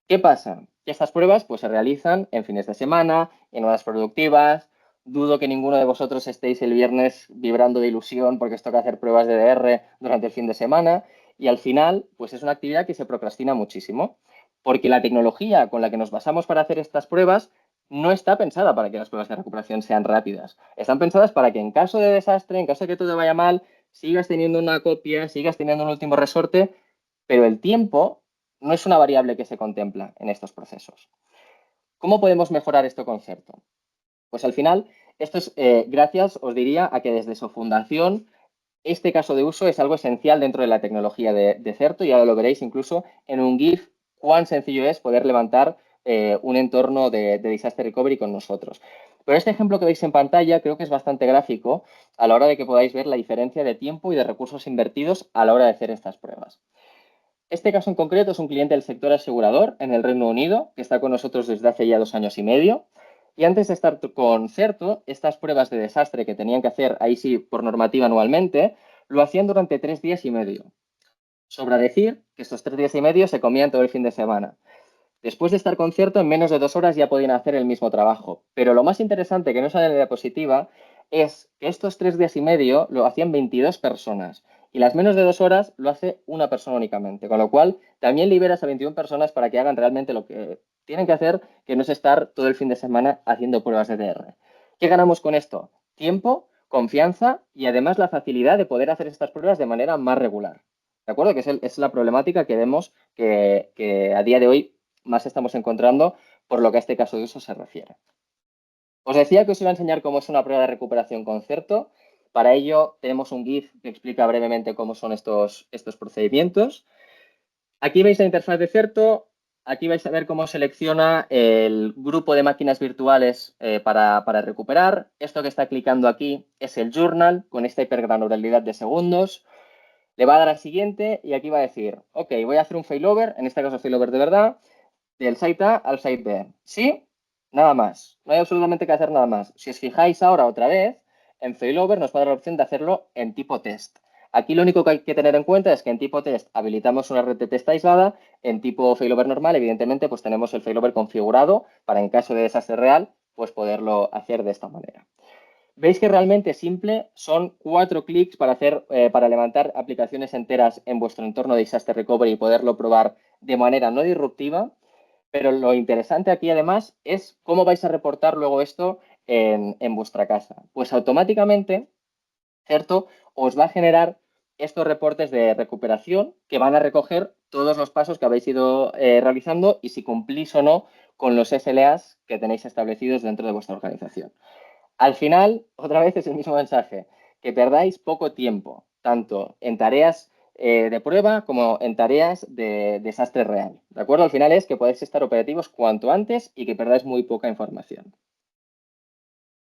¿Qué pasa? Que estas pruebas pues, se realizan en fines de semana, en horas productivas. Dudo que ninguno de vosotros estéis el viernes vibrando de ilusión porque os toca hacer pruebas de DR durante el fin de semana. Y al final, pues es una actividad que se procrastina muchísimo. Porque la tecnología con la que nos basamos para hacer estas pruebas no está pensada para que las pruebas de recuperación sean rápidas. Están pensadas para que en caso de desastre, en caso de que todo vaya mal, sigas teniendo una copia, sigas teniendo un último resorte, pero el tiempo no es una variable que se contempla en estos procesos. ¿Cómo podemos mejorar este concepto? Pues al final, esto es gracias, os diría, a que desde su fundación este caso de uso es algo esencial dentro de la tecnología de Certo y ahora lo veréis incluso en un GIF cuán sencillo es poder levantar un entorno de Disaster Recovery con nosotros. Pero este ejemplo que veis en pantalla creo que es bastante gráfico a la hora de que podáis ver la diferencia de tiempo y de recursos invertidos a la hora de hacer estas pruebas. Este caso en concreto es un cliente del sector asegurador en el Reino Unido, que está con nosotros desde hace ya 2 años y medio. Y antes de estar con Certo, estas pruebas de desastre que tenían que hacer, ahí sí, por normativa anualmente, lo hacían durante 3 días y medio. Sobra decir que estos 3 días y medio se comían todo el fin de semana. Después de estar con Certo, en menos de 2 horas ya podían hacer el mismo trabajo. Pero lo más interesante, que no sale en la diapositiva, es que estos 3 días y medio lo hacían 22 personas y las menos de 2 horas lo hace una persona únicamente. Con lo cual, también liberas a 21 personas para que hagan realmente lo que tienen que hacer, que no es estar todo el fin de semana haciendo pruebas de DR. ¿Qué ganamos con esto? Tiempo, confianza y además la facilidad de poder hacer estas pruebas de manera más regular. ¿De acuerdo? Que es la problemática que vemos que a día de hoy más estamos encontrando por lo que a este caso de uso se refiere. Os decía que os iba a enseñar cómo es una prueba de recuperación con Certo. Para ello tenemos un GIF que explica brevemente cómo son estos procedimientos. Aquí veis la interfaz de Certo. Aquí vais a ver cómo selecciona el grupo de máquinas virtuales para recuperar. Esto que está clicando aquí es el journal con esta hipergranularidad de segundos. Le va a dar al siguiente y aquí va a decir, ok, voy a hacer un failover, en este caso failover de verdad, del site A al site B. ¿Sí? Nada más. No hay absolutamente que hacer nada más. Si os fijáis ahora otra vez, en failover nos va a dar la opción de hacerlo en tipo test. Aquí lo único que hay que tener en cuenta es que en tipo test habilitamos una red de test aislada, en tipo failover normal, evidentemente, pues tenemos el failover configurado para en caso de desastre real, pues poderlo hacer de esta manera. Veis que realmente es simple, son 4 clics para levantar aplicaciones enteras en vuestro entorno de Disaster Recovery y poderlo probar de manera no disruptiva. Pero lo interesante aquí además es cómo vais a reportar luego esto en vuestra casa. Pues automáticamente, ¿cierto? Os va a generar estos reportes de recuperación que van a recoger todos los pasos que habéis ido realizando y si cumplís o no con los SLAs que tenéis establecidos dentro de vuestra organización. Al final, otra vez es el mismo mensaje, que perdáis poco tiempo, tanto en tareas de prueba como en tareas de desastre real. ¿De acuerdo? Al final es que podáis estar operativos cuanto antes y que perdáis muy poca información.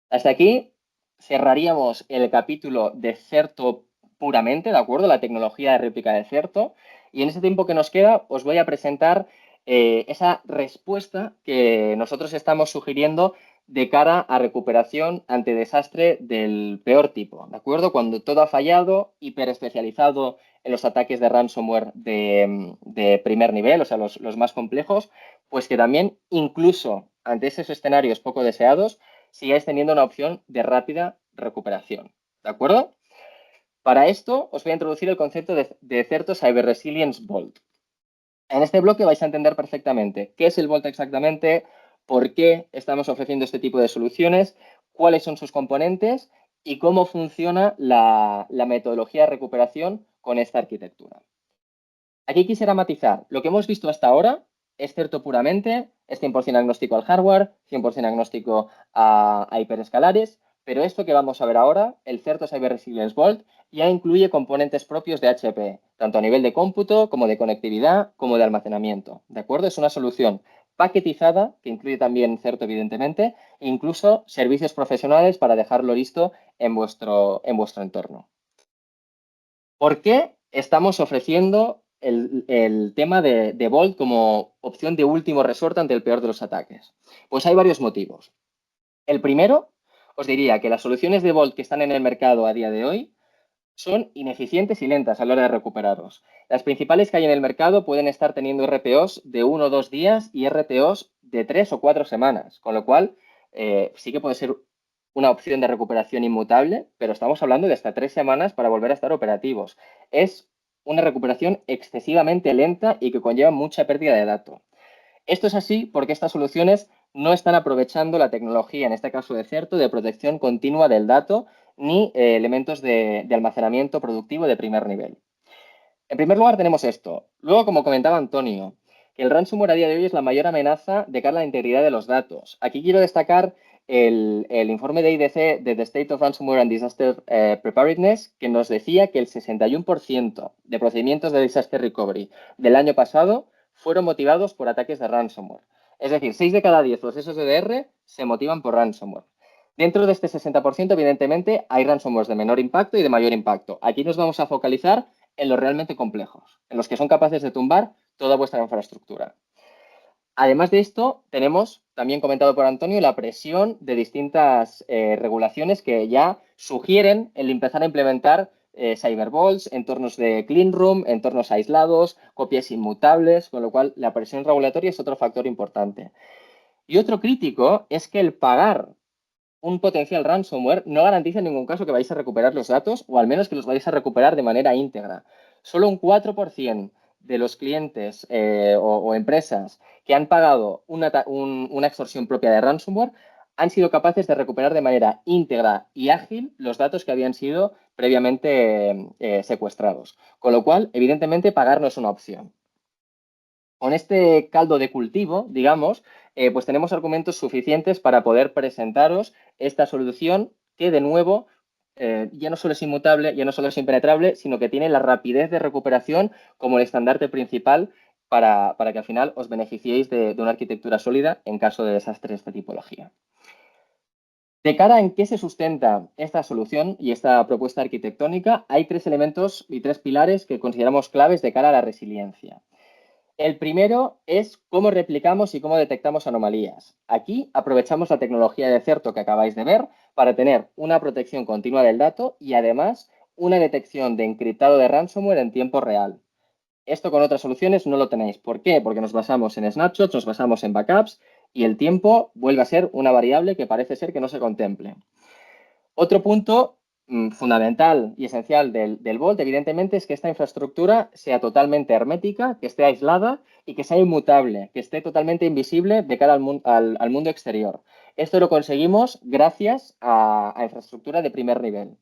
Hasta aquí cerraríamos el capítulo de Certo puramente, ¿de acuerdo? La tecnología de réplica de Certo. Y en ese tiempo que nos queda os voy a presentar esa respuesta que nosotros estamos sugiriendo de cara a recuperación ante desastre del peor tipo, ¿de acuerdo? Cuando todo ha fallado, hiperespecializado en los ataques de ransomware de primer nivel, o sea, los más complejos, pues que también incluso ante esos escenarios poco deseados, sigáis teniendo una opción de rápida recuperación, ¿de acuerdo? Para esto os voy a introducir el concepto de Certo Cyber Resilience Vault. En este bloque vais a entender perfectamente qué es el Vault exactamente, por qué estamos ofreciendo este tipo de soluciones, cuáles son sus componentes y cómo funciona la metodología de recuperación con esta arquitectura. Aquí quisiera matizar, lo que hemos visto hasta ahora es Certo puramente, es 100% agnóstico al hardware, 100% agnóstico a hiperescalares, pero esto que vamos a ver ahora, el Certo Cyber Resilience Vault, ya incluye componentes propios de HP, tanto a nivel de cómputo como de conectividad, como de almacenamiento, ¿de acuerdo? Es una solución paquetizada, que incluye también Certo, evidentemente, e incluso servicios profesionales para dejarlo listo en vuestro entorno. ¿Por qué estamos ofreciendo el tema de Vault como opción de último resorte ante el peor de los ataques? Pues hay varios motivos. El primero, os diría que las soluciones de Vault que están en el mercado a día de hoy son ineficientes y lentas a la hora de recuperaros. Las principales que hay en el mercado pueden estar teniendo RPOs de 1 o 2 días y RPOs de 3 o 4 semanas, con lo cual sí que puede ser una opción de recuperación inmutable, pero estamos hablando de hasta 3 semanas para volver a estar operativos. Es una recuperación excesivamente lenta y que conlleva mucha pérdida de datos. Esto es así porque estas soluciones no están aprovechando la tecnología, en este caso de Certo, de protección continua del dato ni elementos de almacenamiento productivo de primer nivel. En primer lugar tenemos esto. Luego, como comentaba Antonio, que el ransomware a día de hoy es la mayor amenaza de cara a la integridad de los datos. Aquí quiero destacar el informe de IDC de The State of Ransomware and Disaster Preparedness, que nos decía que el 61% de procedimientos de disaster recovery del año pasado fueron motivados por ataques de ransomware. Es decir, 6 de cada 10 procesos de DR se motivan por ransomware. Dentro de este 60%, evidentemente, hay ransomware de menor impacto y de mayor impacto. Aquí nos vamos a focalizar en los realmente complejos, en los que son capaces de tumbar toda vuestra infraestructura. Además de esto, tenemos, también comentado por Antonio, la presión de distintas regulaciones que ya sugieren el empezar a implementar cybervaults, entornos de clean room, entornos aislados, copias inmutables, con lo cual la presión regulatoria es otro factor importante. Y otro crítico es que el pagar un potencial ransomware no garantiza en ningún caso que vais a recuperar los datos o al menos que los vais a recuperar de manera íntegra. Solo un 4% de los clientes o empresas que han pagado una extorsión propia de ransomware han sido capaces de recuperar de manera íntegra y ágil los datos que habían sido previamente secuestrados. Con lo cual, evidentemente, pagar no es una opción. Con este caldo de cultivo, digamos, pues tenemos argumentos suficientes para poder presentaros esta solución que, de nuevo, ya no solo es inmutable, ya no solo es impenetrable, sino que tiene la rapidez de recuperación como el estandarte principal para que al final os beneficiéis de una arquitectura sólida en caso de desastre de esta tipología. De cara en qué se sustenta esta solución y esta propuesta arquitectónica, hay 3 elementos y 3 pilares que consideramos claves de cara a la resiliencia. El primero es cómo replicamos y cómo detectamos anomalías. Aquí aprovechamos la tecnología de Certo que acabáis de ver para tener una protección continua del dato y además una detección de encriptado de ransomware en tiempo real. Esto con otras soluciones no lo tenéis. ¿Por qué? Porque nos basamos en snapshots, nos basamos en backups y el tiempo vuelve a ser una variable que parece ser que no se contemple. Otro punto fundamental y esencial del Vault, evidentemente, es que esta infraestructura sea totalmente hermética, que esté aislada y que sea inmutable, que esté totalmente invisible de cara al mundo exterior. Esto lo conseguimos gracias a infraestructura de primer nivel.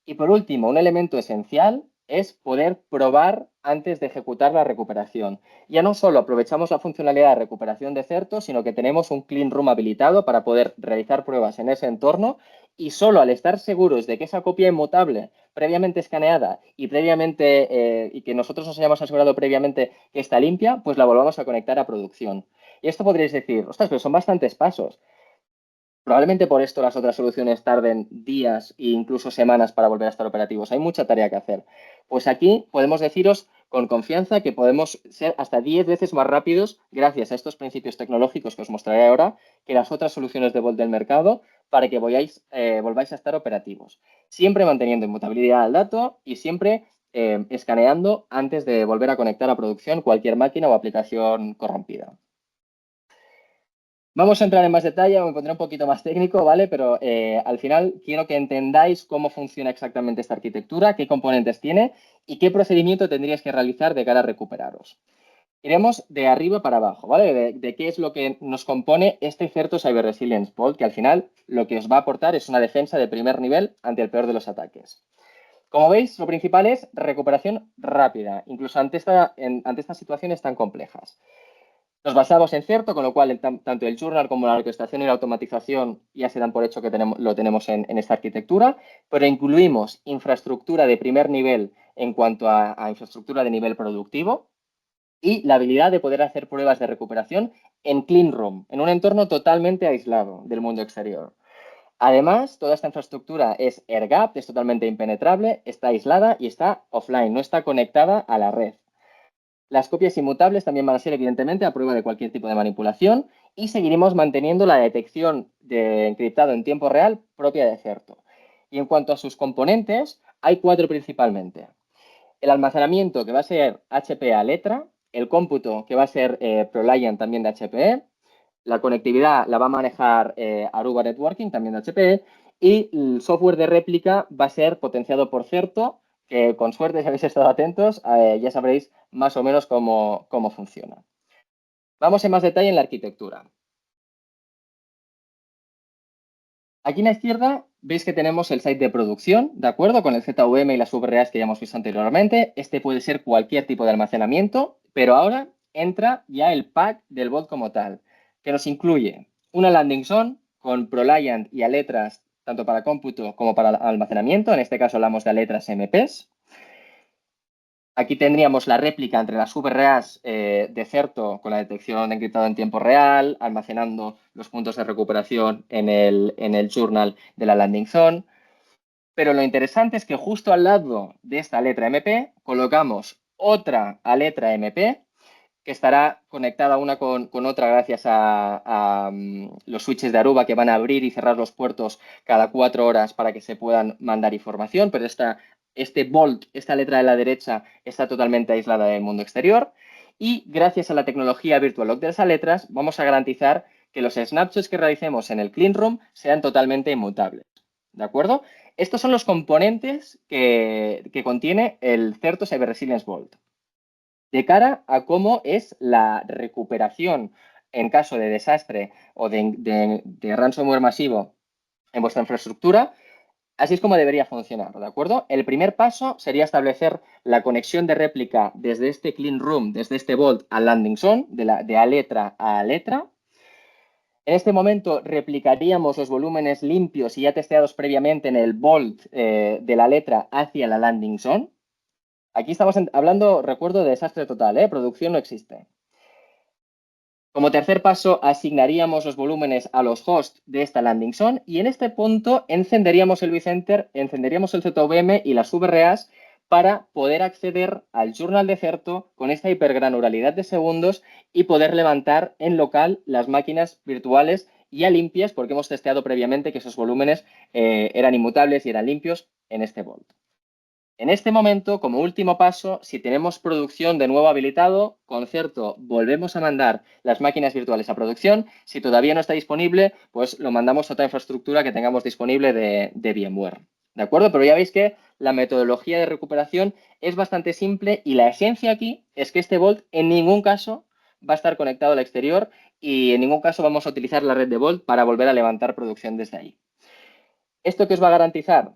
Y por último, un elemento esencial es poder probar antes de ejecutar la recuperación. Ya no solo aprovechamos la funcionalidad de recuperación de Certo, sino que tenemos un clean room habilitado para poder realizar pruebas en ese entorno y solo al estar seguros de que esa copia inmutable previamente escaneada y previamente y que nosotros nos hayamos asegurado previamente que está limpia, pues la volvamos a conectar a producción. Y esto podréis decir, ostras, pero son bastantes pasos. Probablemente por esto las otras soluciones tarden días e incluso semanas para volver a estar operativos. Hay mucha tarea que hacer. Pues aquí podemos deciros con confianza que podemos ser hasta 10 veces más rápidos gracias a estos principios tecnológicos que os mostraré ahora que las otras soluciones de Vault del mercado para que volváis a estar operativos. Siempre manteniendo inmutabilidad al dato y siempre escaneando antes de volver a conectar a producción cualquier máquina o aplicación corrompida. Vamos a entrar en más detalle, me pondré un poquito más técnico, ¿vale? Pero al final quiero que entendáis cómo funciona exactamente esta arquitectura, qué componentes tiene y qué procedimiento tendríais que realizar de cara a recuperaros. Iremos de arriba para abajo, ¿vale? De qué es lo que nos compone este Certo Cyber Resilience Vault, que al final lo que os va a aportar es una defensa de primer nivel ante el peor de los ataques. Como veis, lo principal es recuperación rápida, incluso ante estas situaciones tan complejas. Nos basamos en Certo, con lo cual tanto el journal como la orquestación y la automatización ya se dan por hecho que lo tenemos en esta arquitectura, pero incluimos infraestructura de primer nivel en cuanto a infraestructura de nivel productivo y la habilidad de poder hacer pruebas de recuperación en clean room, en un entorno totalmente aislado del mundo exterior. Además, toda esta infraestructura es air-gapped, es totalmente impenetrable, está aislada y está offline, no está conectada a la red. Las copias inmutables también van a ser, evidentemente, a prueba de cualquier tipo de manipulación y seguiremos manteniendo la detección de encriptado en tiempo real propia de Certo. Y en cuanto a sus componentes, hay 4 principalmente. El almacenamiento, que va a ser HPE a letra, el cómputo, que va a ser ProLiant también de HPE, la conectividad la va a manejar Aruba Networking, también de HPE, y el software de réplica va a ser potenciado por Certo, que con suerte, si habéis estado atentos, ya sabréis más o menos cómo funciona. Vamos en más detalle en la arquitectura. Aquí en la izquierda veis que tenemos el site de producción, ¿de acuerdo? Con el ZVM y las VRAs que ya hemos visto anteriormente. Este puede ser cualquier tipo de almacenamiento, pero ahora entra ya el pack del bot como tal, que nos incluye una landing zone con ProLiant y Aletras, tanto para cómputo como para almacenamiento. En este caso hablamos de Aletras MPs. Aquí tendríamos la réplica entre las VRAs de Certo con la detección de encriptado en tiempo real, almacenando los puntos de recuperación en el journal de la landing zone. Pero lo interesante es que justo al lado de esta letra MP colocamos otra letra MP que estará conectada una con otra gracias a los switches de Aruba que van a abrir y cerrar los puertos cada 4 horas para que se puedan mandar información, pero este Volt, esta letra de la derecha, está totalmente aislada del mundo exterior y gracias a la tecnología VirtualLock de esas letras vamos a garantizar que los snapshots que realicemos en el Clean Room sean totalmente inmutables. ¿De acuerdo? Estos son los componentes que contiene el Certo Cyber Resilience Vault. De cara a cómo es la recuperación en caso de desastre o de ransomware masivo en vuestra infraestructura, así es como debería funcionar, ¿de acuerdo? El primer paso sería establecer la conexión de réplica desde este clean room, desde este vault al landing zone, de a letra a letra. En este momento replicaríamos los volúmenes limpios y ya testeados previamente en el vault de la letra hacia la landing zone. Aquí estamos hablando, recuerdo, de desastre total, ¿eh? Producción no existe. Como tercer paso, asignaríamos los volúmenes a los hosts de esta landing zone y en este punto encenderíamos el vCenter, encenderíamos el ZVM y las VRAs para poder acceder al journal de Certo con esta hipergranularidad de segundos y poder levantar en local las máquinas virtuales ya limpias porque hemos testeado previamente que esos volúmenes eran inmutables y eran limpios en este Vault. En este momento, como último paso, si tenemos producción de nuevo habilitado, con Certo volvemos a mandar las máquinas virtuales a producción. Si todavía no está disponible, pues lo mandamos a otra infraestructura que tengamos disponible de VMware. ¿De acuerdo? Pero ya veis que la metodología de recuperación es bastante simple y la esencia aquí es que este Vault en ningún caso va a estar conectado al exterior y en ningún caso vamos a utilizar la red de Vault para volver a levantar producción desde ahí. ¿Esto qué os va a garantizar?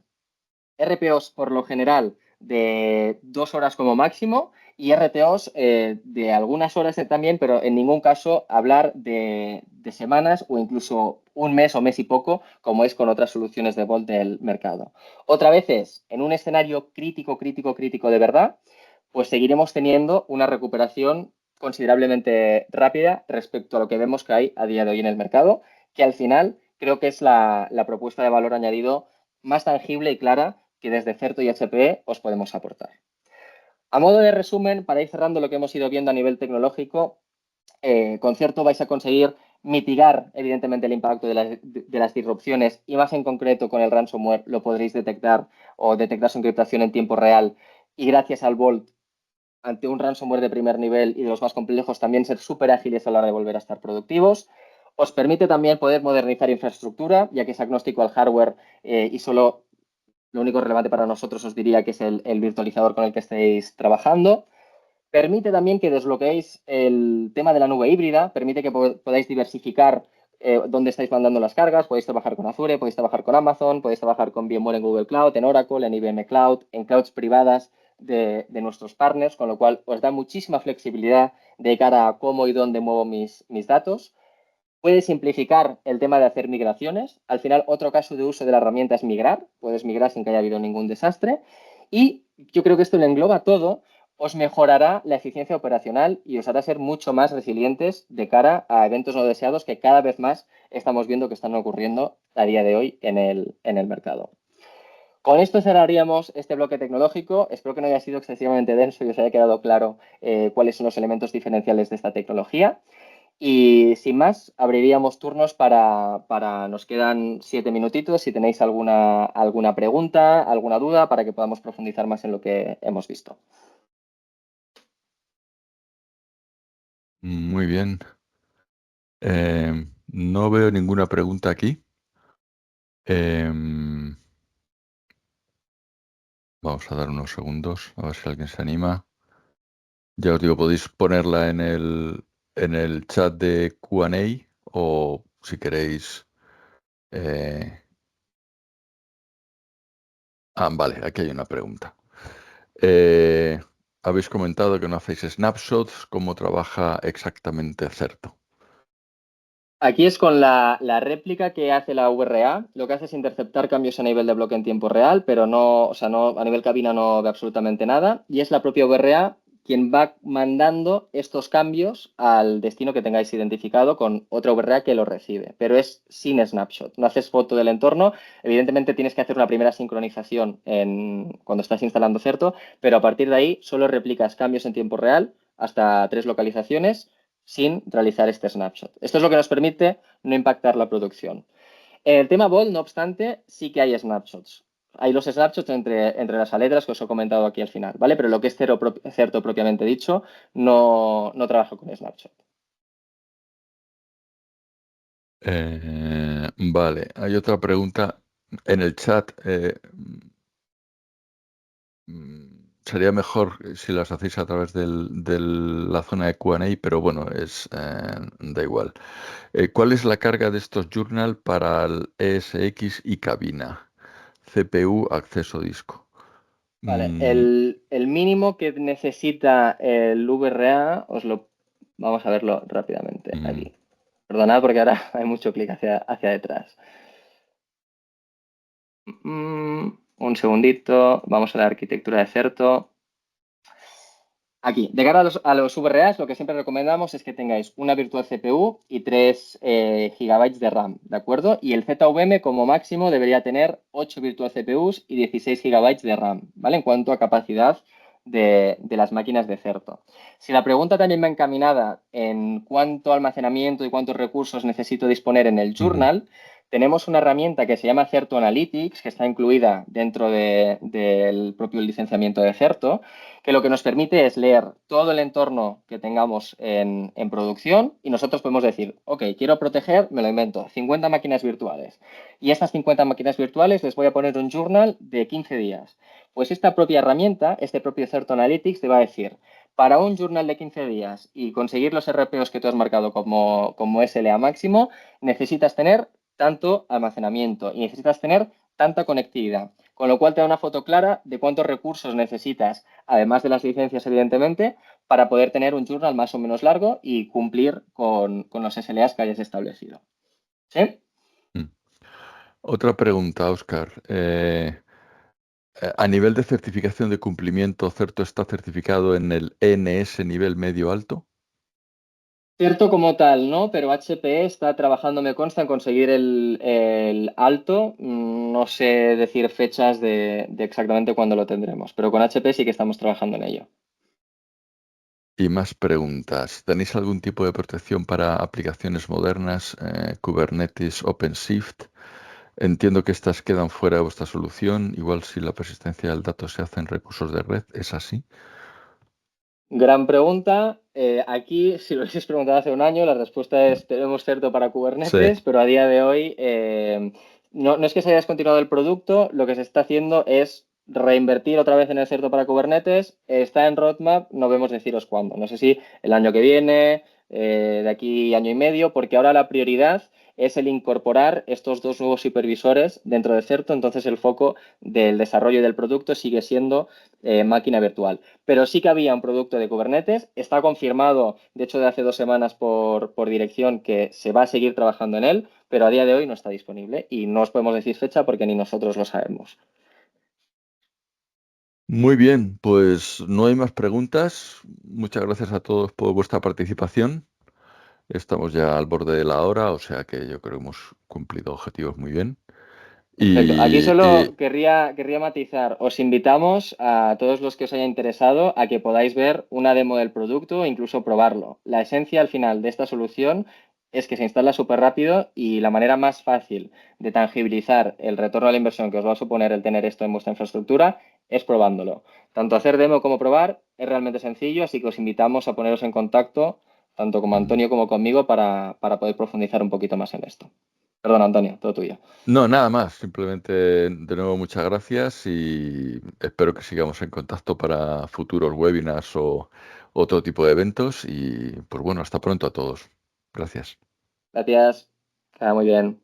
RPOs por lo general de 2 horas como máximo y RTOs de algunas horas también, pero en ningún caso hablar de semanas o incluso un mes o mes y poco, como es con otras soluciones de Vault del mercado. Otra vez es, en un escenario crítico, crítico, crítico de verdad, pues seguiremos teniendo una recuperación considerablemente rápida respecto a lo que vemos que hay a día de hoy en el mercado, que al final creo que es la propuesta de valor añadido más tangible y clara que desde Certo y HPE os podemos aportar. A modo de resumen, para ir cerrando lo que hemos ido viendo a nivel tecnológico, con Certo vais a conseguir mitigar, evidentemente, el impacto de las disrupciones y más en concreto con el ransomware lo podréis detectar o detectar su encriptación en tiempo real y gracias al Vault ante un ransomware de primer nivel y de los más complejos también ser súper ágiles a la hora de volver a estar productivos. Os permite también poder modernizar infraestructura, ya que es agnóstico al hardware y solo lo único relevante para nosotros os diría que es el virtualizador con el que estéis trabajando. Permite también que desbloqueéis el tema de la nube híbrida, permite que podáis diversificar dónde estáis mandando las cargas, podéis trabajar con Azure, podéis trabajar con Amazon, podéis trabajar con VMware en Google Cloud, en Oracle, en IBM Cloud, en clouds privadas de nuestros partners, con lo cual os da muchísima flexibilidad de cara a cómo y dónde muevo mis datos. Puede simplificar el tema de hacer migraciones. Al final, otro caso de uso de la herramienta es migrar. Puedes migrar sin que haya habido ningún desastre. Y yo creo que esto lo engloba todo. Os mejorará la eficiencia operacional y os hará ser mucho más resilientes de cara a eventos no deseados que cada vez más estamos viendo que están ocurriendo a día de hoy en el mercado. Con esto cerraríamos este bloque tecnológico. Espero que no haya sido excesivamente denso y os haya quedado claro cuáles son los elementos diferenciales de esta tecnología. Y sin más, abriríamos turnos nos quedan 7 minutitos, si tenéis alguna pregunta, alguna duda, para que podamos profundizar más en lo que hemos visto. Muy bien. No veo ninguna pregunta aquí. Vamos a dar unos segundos, a ver si alguien se anima. Ya os digo, podéis ponerla en el chat de Q&A o si queréis... vale, aquí hay una pregunta. Habéis comentado que no hacéis snapshots. ¿Cómo trabaja exactamente Certo? Aquí es con la réplica que hace la VRA. Lo que hace es interceptar cambios a nivel de bloque en tiempo real, pero no, o sea, no, a nivel cabina no ve absolutamente nada. Y es la propia VRA quien va mandando estos cambios al destino que tengáis identificado con otra VRA que lo recibe. Pero es sin snapshot. No haces foto del entorno. Evidentemente tienes que hacer una primera sincronización cuando estás instalando Certo, pero a partir de ahí solo replicas cambios en tiempo real hasta 3 localizaciones sin realizar este snapshot. Esto es lo que nos permite no impactar la producción. En el tema Vault, no obstante, sí que hay snapshots. Hay los snapshots entre las letras que os he comentado aquí al final, ¿vale? Pero lo que es Certo propiamente dicho, no trabaja con snapshot. Vale, hay otra pregunta en el chat. Sería mejor si las hacéis a través de la zona de Q&A, pero bueno, da igual. ¿Cuál es la carga de estos journal para el ESX y cabina? CPU, acceso disco. Vale, el mínimo que necesita el VRA, vamos a verlo rápidamente aquí. Perdonad porque ahora hay mucho clic hacia detrás. Un segundito, vamos a la arquitectura de Certo. Aquí, de cara a los VRAs, lo que siempre recomendamos es que tengáis una virtual CPU y 3 GB de RAM, ¿de acuerdo? Y el ZVM como máximo debería tener 8 virtual CPUs y 16 GB de RAM, ¿vale? En cuanto a capacidad de las máquinas de Certo. Si la pregunta también va encaminada en cuánto almacenamiento y cuántos recursos necesito disponer en el journal, tenemos una herramienta que se llama Certo Analytics, que está incluida dentro del propio licenciamiento de Certo, que lo que nos permite es leer todo el entorno que tengamos en producción y nosotros podemos decir, ok, quiero proteger, me lo invento, 50 máquinas virtuales. Y estas 50 máquinas virtuales les voy a poner un journal de 15 días. Pues esta propia herramienta, este propio Certo Analytics, te va a decir, para un journal de 15 días y conseguir los RPOs que tú has marcado como SLA máximo, necesitas tener tanto almacenamiento y necesitas tener tanta conectividad. con lo cual te da una foto clara de cuántos recursos necesitas, además de las licencias, evidentemente, para poder tener un journal más o menos largo y cumplir con los SLAs que hayas establecido. ¿Sí? Mm. Otra pregunta, Óscar. A nivel de certificación de cumplimiento, ¿Certo está certificado en el ENS nivel medio alto? Cierto como tal, ¿no? Pero HP está trabajando, me consta, en conseguir el alto. No sé decir fechas de exactamente cuándo lo tendremos, pero con HP sí que estamos trabajando en ello. Y más preguntas. ¿Tenéis algún tipo de protección para aplicaciones modernas, Kubernetes, OpenShift? Entiendo que estas quedan fuera de vuestra solución, igual si la persistencia del dato se hace en recursos de red, ¿es así? Gran pregunta. Aquí, si lo hubieses preguntado hace un año, la respuesta es tenemos Certo para Sí. Kubernetes, pero a día de hoy no es que se haya descontinuado el producto, lo que se está haciendo es reinvertir otra vez en el Certo para Kubernetes. Está en roadmap, no vemos deciros cuándo. No sé si el año que viene, de aquí año y medio, porque ahora la prioridad es el incorporar estos dos nuevos supervisores dentro de Certo, entonces el foco del desarrollo del producto sigue siendo máquina virtual. Pero sí que había un producto de Kubernetes, está confirmado, de hecho de hace 2 semanas por dirección, que se va a seguir trabajando en él, pero a día de hoy no está disponible y no os podemos decir fecha porque ni nosotros lo sabemos. Muy bien, pues no hay más preguntas. Muchas gracias a todos por vuestra participación. Estamos ya al borde de la hora, o sea que yo creo que hemos cumplido objetivos muy bien. Perfecto. Aquí Y, solo y querría matizar. Os invitamos a todos los que os haya interesado a que podáis ver una demo del producto e incluso probarlo. La esencia al final de esta solución es que se instala súper rápido y la manera más fácil de tangibilizar el retorno a la inversión que os va a suponer el tener esto en vuestra infraestructura es probándolo. Tanto hacer demo como probar es realmente sencillo, así que os invitamos a poneros en contacto tanto como mm, Antonio como conmigo para poder profundizar un poquito más en esto. Perdón, Antonio, todo tuyo. no, nada más. Simplemente de nuevo muchas gracias y espero que sigamos en contacto para futuros webinars o otro tipo de eventos. Y pues bueno, hasta pronto a todos. Gracias. Gracias. Queda muy bien.